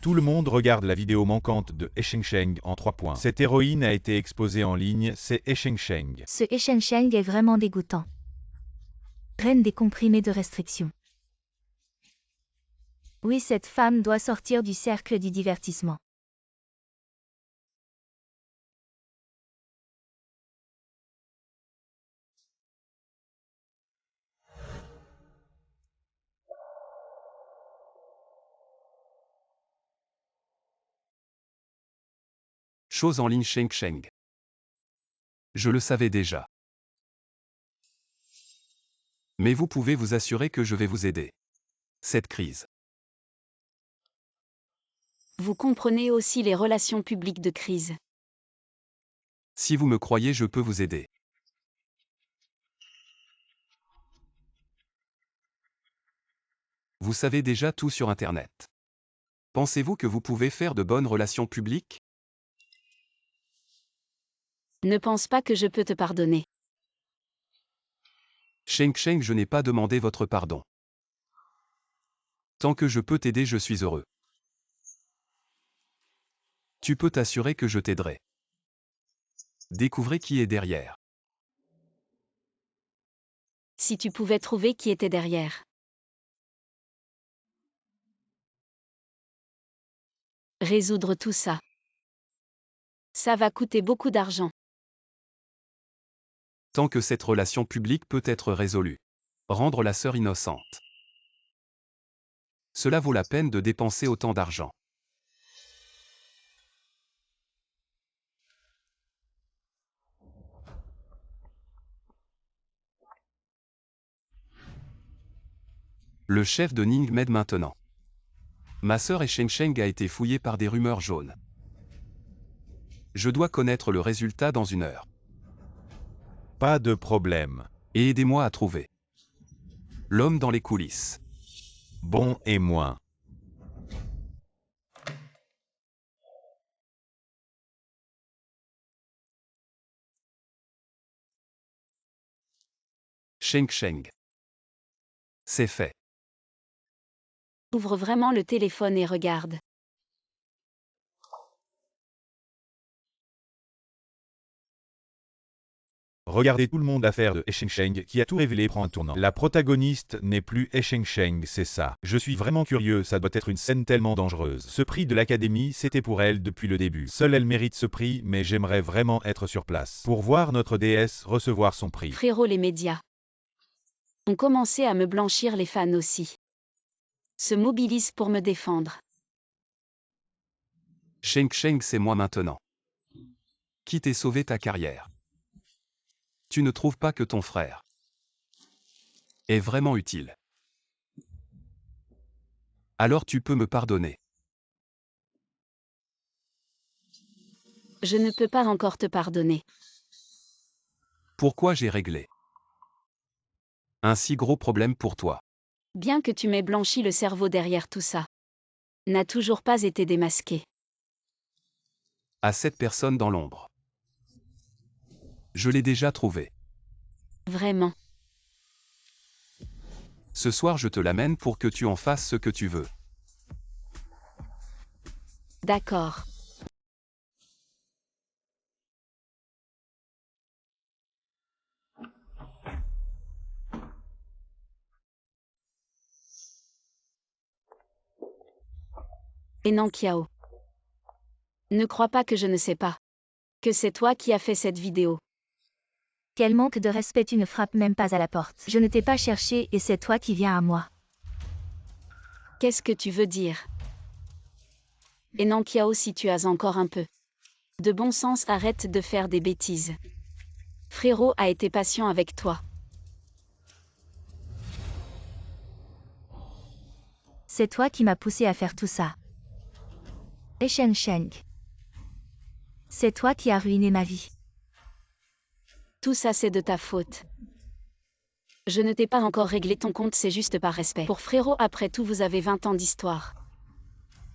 Tout le monde regarde la vidéo manquante de Sheng Sheng en 3 points. Cette héroïne a été exposée en ligne, c'est Sheng Sheng. Ce Sheng Sheng est vraiment dégoûtant. Reine des comprimés de restriction. Oui, cette femme doit sortir du cercle du divertissement. Chose en ligne Sheng Sheng. Je le savais déjà. Mais vous pouvez vous assurer que je vais vous aider. Cette crise. Vous comprenez aussi les relations publiques de crise. Si vous me croyez, je peux vous aider. Vous savez déjà tout sur Internet. Pensez-vous que vous pouvez faire de bonnes relations publiques? Ne pense pas que je peux te pardonner. Sheng Sheng, je n'ai pas demandé votre pardon. Tant que je peux t'aider, je suis heureux. Tu peux t'assurer que je t'aiderai. Découvrez qui est derrière. Si tu pouvais trouver qui était derrière. Résoudre tout ça. Ça va coûter beaucoup d'argent. Tant que cette relation publique peut être résolue. Rendre la sœur innocente. Cela vaut la peine de dépenser autant d'argent. Le chef de Ning m'aide maintenant. Ma sœur et Sheng Sheng a été fouillée par des rumeurs jaunes. Je dois connaître le résultat dans 1 heure. Pas de problème. Et aidez-moi à trouver l'homme dans les coulisses. Bon et moins. Sheng Sheng. C'est fait. Ouvre vraiment le téléphone et regarde. Regardez tout le monde, l'affaire de Sheng qui a tout révélé prend un tournant. La protagoniste n'est plus Sheng, c'est ça. Je suis vraiment curieux, ça doit être une scène tellement dangereuse. Ce prix de l'Académie, c'était pour elle depuis le début. Seule elle mérite ce prix, mais j'aimerais vraiment être sur place pour voir notre déesse recevoir son prix. Frérot, les médias ont commencé à me blanchir, les fans aussi se mobilisent pour me défendre. Sheng, c'est moi maintenant. Qui t'ai sauvé ta carrière? Tu ne trouves pas que ton frère est vraiment utile? Alors tu peux me pardonner. Je ne peux pas encore te pardonner. Pourquoi j'ai réglé un si gros problème pour toi? Bien que tu m'aies blanchi, le cerveau derrière tout ça n'a toujours pas été démasqué. À cette personne dans l'ombre. Je l'ai déjà trouvé. Vraiment. Ce soir je te l'amène pour que tu en fasses ce que tu veux. D'accord. Et non, Kiao. Ne crois pas que je ne sais pas que c'est toi qui as fait cette vidéo. Quel manque de respect, tu ne frappes même pas à la porte. Je ne t'ai pas cherché et c'est toi qui viens à moi. Qu'est-ce que tu veux dire? Et non, Kiao, si tu as encore un peu de bon sens, arrête de faire des bêtises. Frérot a été patient avec toi. C'est toi qui m'as poussé à faire tout ça. Et Sheng. C'est toi qui as ruiné ma vie. Tout ça c'est de ta faute. Je ne t'ai pas encore réglé ton compte, c'est juste par respect. Pour Frérot, après tout vous avez 20 ans d'histoire.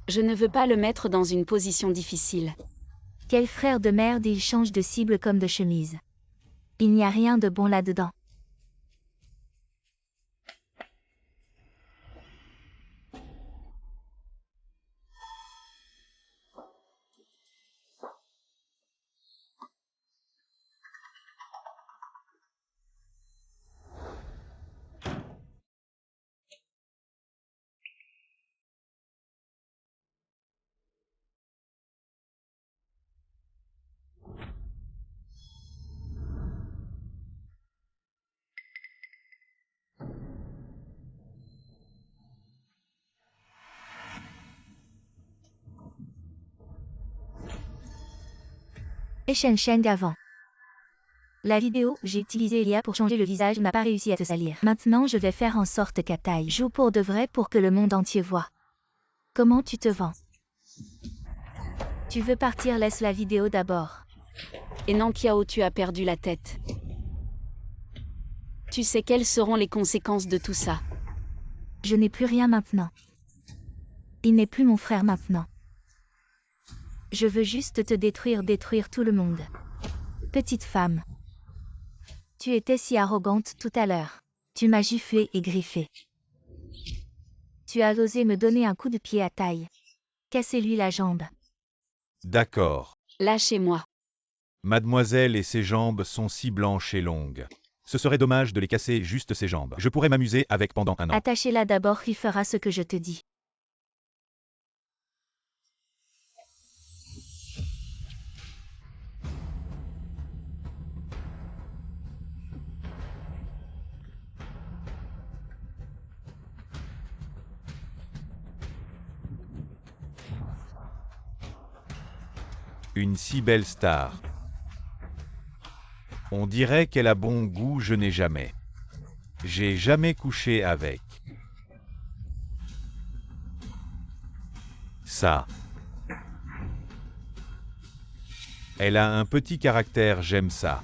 Je ne veux pas le mettre dans une position difficile. Quel frère de merde, il change de cible comme de chemise. Il n'y a rien de bon là-dedans. Et Sheng avant. La vidéo, j'ai utilisé l'IA pour changer le visage, n'a pas réussi à te salir. Maintenant je vais faire en sorte qu'Atai joue pour de vrai pour que le monde entier voit. Comment tu te vends? Tu veux partir, laisse la vidéo d'abord. Et non, Kiao, tu as perdu la tête. Tu sais quelles seront les conséquences de tout ça. Je n'ai plus rien maintenant. Il n'est plus mon frère maintenant. Je veux juste te détruire tout le monde. Petite femme. Tu étais si arrogante tout à l'heure. Tu m'as giflé et griffé. Tu as osé me donner un coup de pied à taille. Cassez-lui la jambe. D'accord. Lâchez-moi. Mademoiselle et ses jambes sont si blanches et longues. Ce serait dommage de les casser, juste ses jambes. Je pourrais m'amuser avec pendant un an. Attachez-la d'abord, il fera ce que je te dis. Une si belle star. On dirait qu'elle a bon goût, je n'ai jamais. J'ai jamais couché avec. Ça. Elle a un petit caractère, j'aime ça.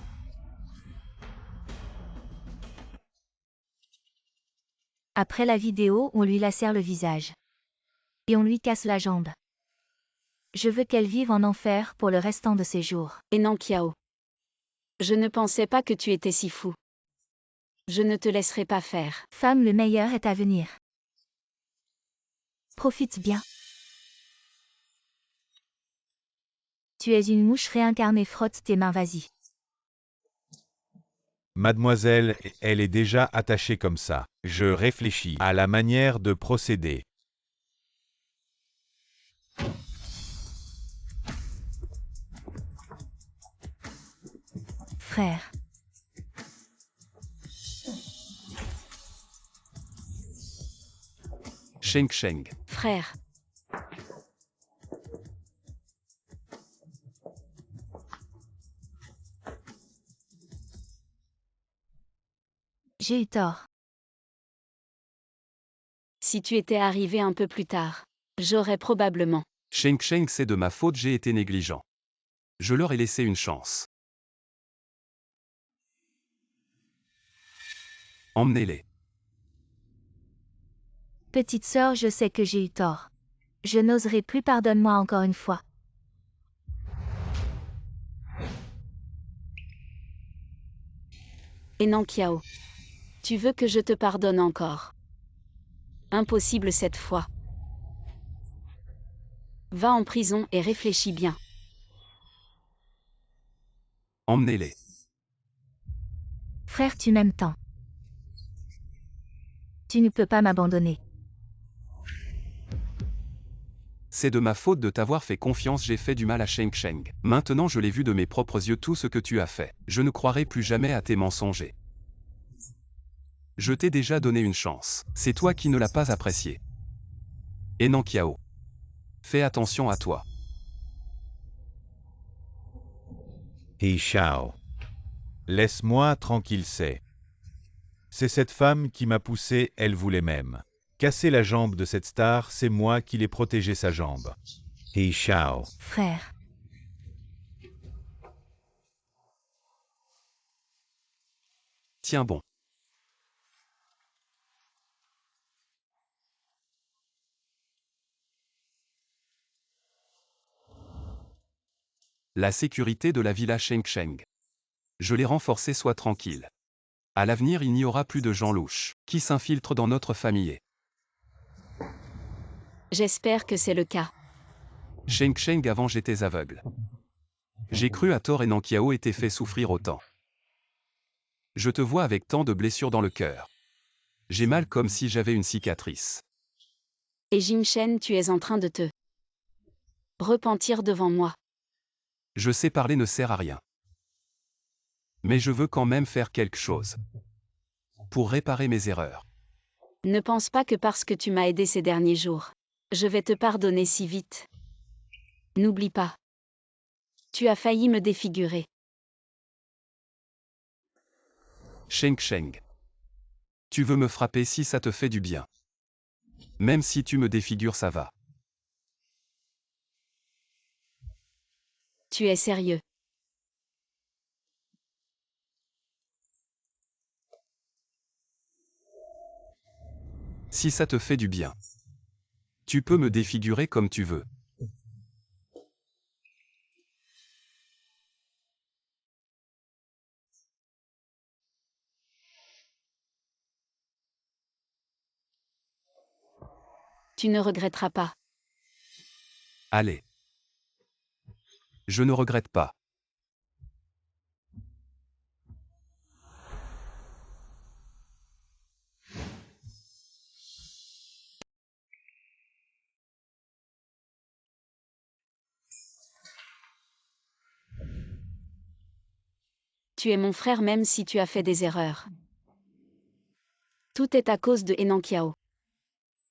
Après la vidéo, on lui lacère le visage. Et on lui casse la jambe. Je veux qu'elle vive en enfer pour le restant de ses jours. Et non, Kiao. Je ne pensais pas que tu étais si fou. Je ne te laisserai pas faire. Femme, le meilleur est à venir. Profite bien. Tu es une mouche réincarnée, frotte tes mains, vas-y. Mademoiselle, elle est déjà attachée comme ça. Je réfléchis à la manière de procéder. Frère. Sheng Sheng. Frère. J'ai eu tort. Si tu étais arrivé un peu plus tard, j'aurais probablement. Sheng Sheng, c'est de ma faute, j'ai été négligent. Je leur ai laissé une chance. Emmenez-les. Petite sœur, je sais que j'ai eu tort. Je n'oserai plus, pardonne-moi encore une fois. Enankiao. Tu veux que je te pardonne encore? Impossible cette fois. Va en prison et réfléchis bien. Emmenez-les. Frère, tu m'aimes tant. Tu ne peux pas m'abandonner. C'est de ma faute de t'avoir fait confiance, j'ai fait du mal à Sheng Sheng. Maintenant je l'ai vu de mes propres yeux tout ce que tu as fait. Je ne croirai plus jamais à tes mensonges. Je t'ai déjà donné une chance. C'est toi qui ne l'as pas apprécié. Enankiao. Fais attention à toi. He shall. Laisse-moi tranquille, c'est cette femme qui m'a poussé, elle voulait même. Casser la jambe de cette star, c'est moi qui l'ai protégé sa jambe. He shall. Frère. Tiens bon. La sécurité de la villa Sheng Sheng. Je l'ai renforcée, sois tranquille. À l'avenir, il n'y aura plus de gens louches qui s'infiltrent dans notre famille. J'espère que c'est le cas. Sheng Sheng, avant j'étais aveugle. J'ai cru à tort, Enankiao était fait souffrir autant. Je te vois avec tant de blessures dans le cœur. J'ai mal comme si j'avais une cicatrice. Et Jinshen, tu es en train de te repentir devant moi. Je sais parler ne sert à rien. Mais je veux quand même faire quelque chose. Pour réparer mes erreurs. Ne pense pas que parce que tu m'as aidé ces derniers jours, je vais te pardonner si vite. N'oublie pas. Tu as failli me défigurer. Sheng Sheng. Tu veux me frapper si ça te fait du bien. Même si tu me défigures, ça va. Tu es sérieux. Si ça te fait du bien. Tu peux me défigurer comme tu veux. Tu ne regretteras pas. Allez. Je ne regrette pas. Tu es mon frère même si tu as fait des erreurs. Tout est à cause de Enankiao.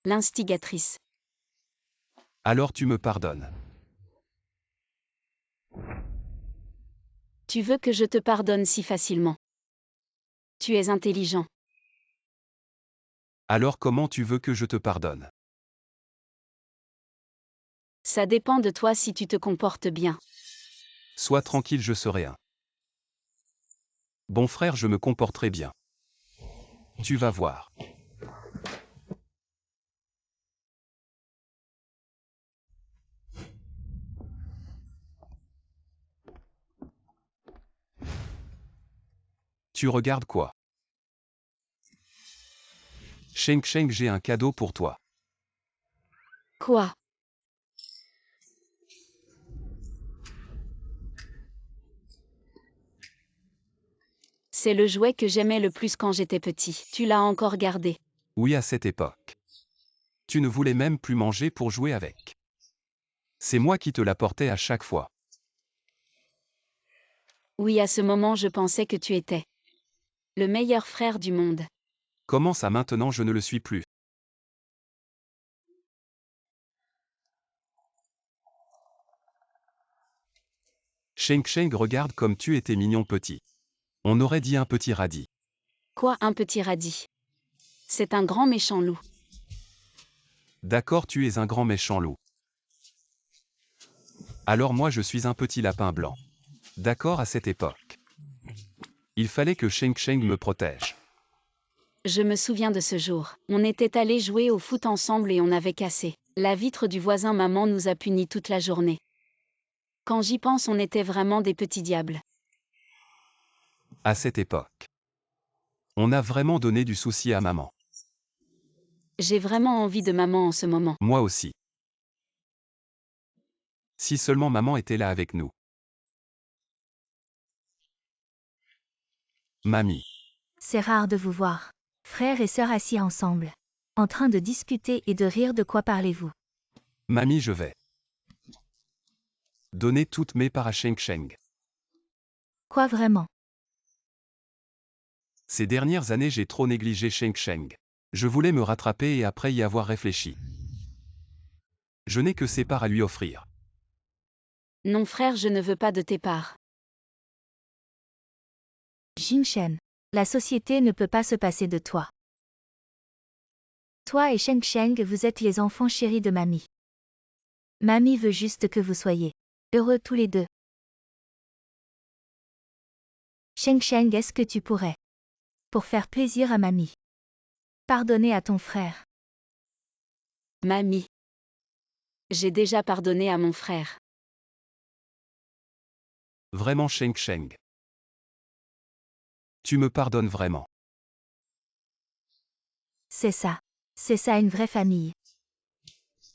L'instigatrice. Alors tu me pardonnes. Tu veux que je te pardonne si facilement. Tu es intelligent. Alors comment tu veux que je te pardonne? Ça dépend de toi si tu te comportes bien. Sois tranquille, je serai un bon frère, je me comporterai bien. Tu vas voir. Tu regardes quoi? Sheng Sheng, j'ai un cadeau pour toi. Quoi? C'est le jouet que j'aimais le plus quand j'étais petit. Tu l'as encore gardé. Oui, à cette époque. Tu ne voulais même plus manger pour jouer avec. C'est moi qui te l'apportais à chaque fois. Oui, à ce moment je pensais que tu étais le meilleur frère du monde. Comment ça maintenant je ne le suis plus? Sheng Sheng, regarde comme tu étais mignon petit. On aurait dit un petit radis. Quoi, un petit radis? C'est un grand méchant loup. D'accord, tu es un grand méchant loup. Alors moi je suis un petit lapin blanc. D'accord, à cette époque. Il fallait que Sheng Sheng me protège. Je me souviens de ce jour. On était allés jouer au foot ensemble et on avait cassé la vitre du voisin. Maman nous a punis toute la journée. Quand j'y pense, on était vraiment des petits diables. À cette époque. On a vraiment donné du souci à maman. J'ai vraiment envie de maman en ce moment. Moi aussi. Si seulement maman était là avec nous. Mamie. C'est rare de vous voir. Frères et sœurs assis ensemble. En train de discuter et de rire. De quoi parlez-vous? Mamie, je vais donner toutes mes parts à Sheng Sheng. Quoi vraiment? Ces dernières années j'ai trop négligé Sheng Sheng. Je voulais me rattraper et après y avoir réfléchi. Je n'ai que ses parts à lui offrir. Non frère, je ne veux pas de tes parts. Jingshen. La société ne peut pas se passer de toi. Toi et Sheng Sheng, vous êtes les enfants chéris de mamie. Mamie veut juste que vous soyez heureux tous les deux. Sheng Sheng, est-ce que tu pourrais, pour faire plaisir à mamie, pardonner à ton frère? Mamie. J'ai déjà pardonné à mon frère. Vraiment Sheng Sheng. Tu me pardonnes vraiment. C'est ça. C'est ça une vraie famille.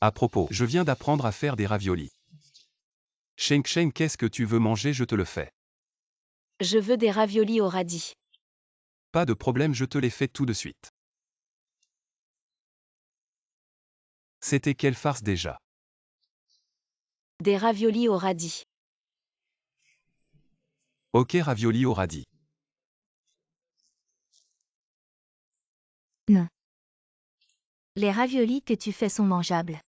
À propos, je viens d'apprendre à faire des raviolis. Sheng Sheng, qu'est-ce que tu veux manger? Je te le fais. Je veux des raviolis au radis. Pas de problème, je te les fais tout de suite. C'était quelle farce déjà? Des raviolis au radis. Ok, raviolis au radis. Non. Les raviolis que tu fais sont mangeables.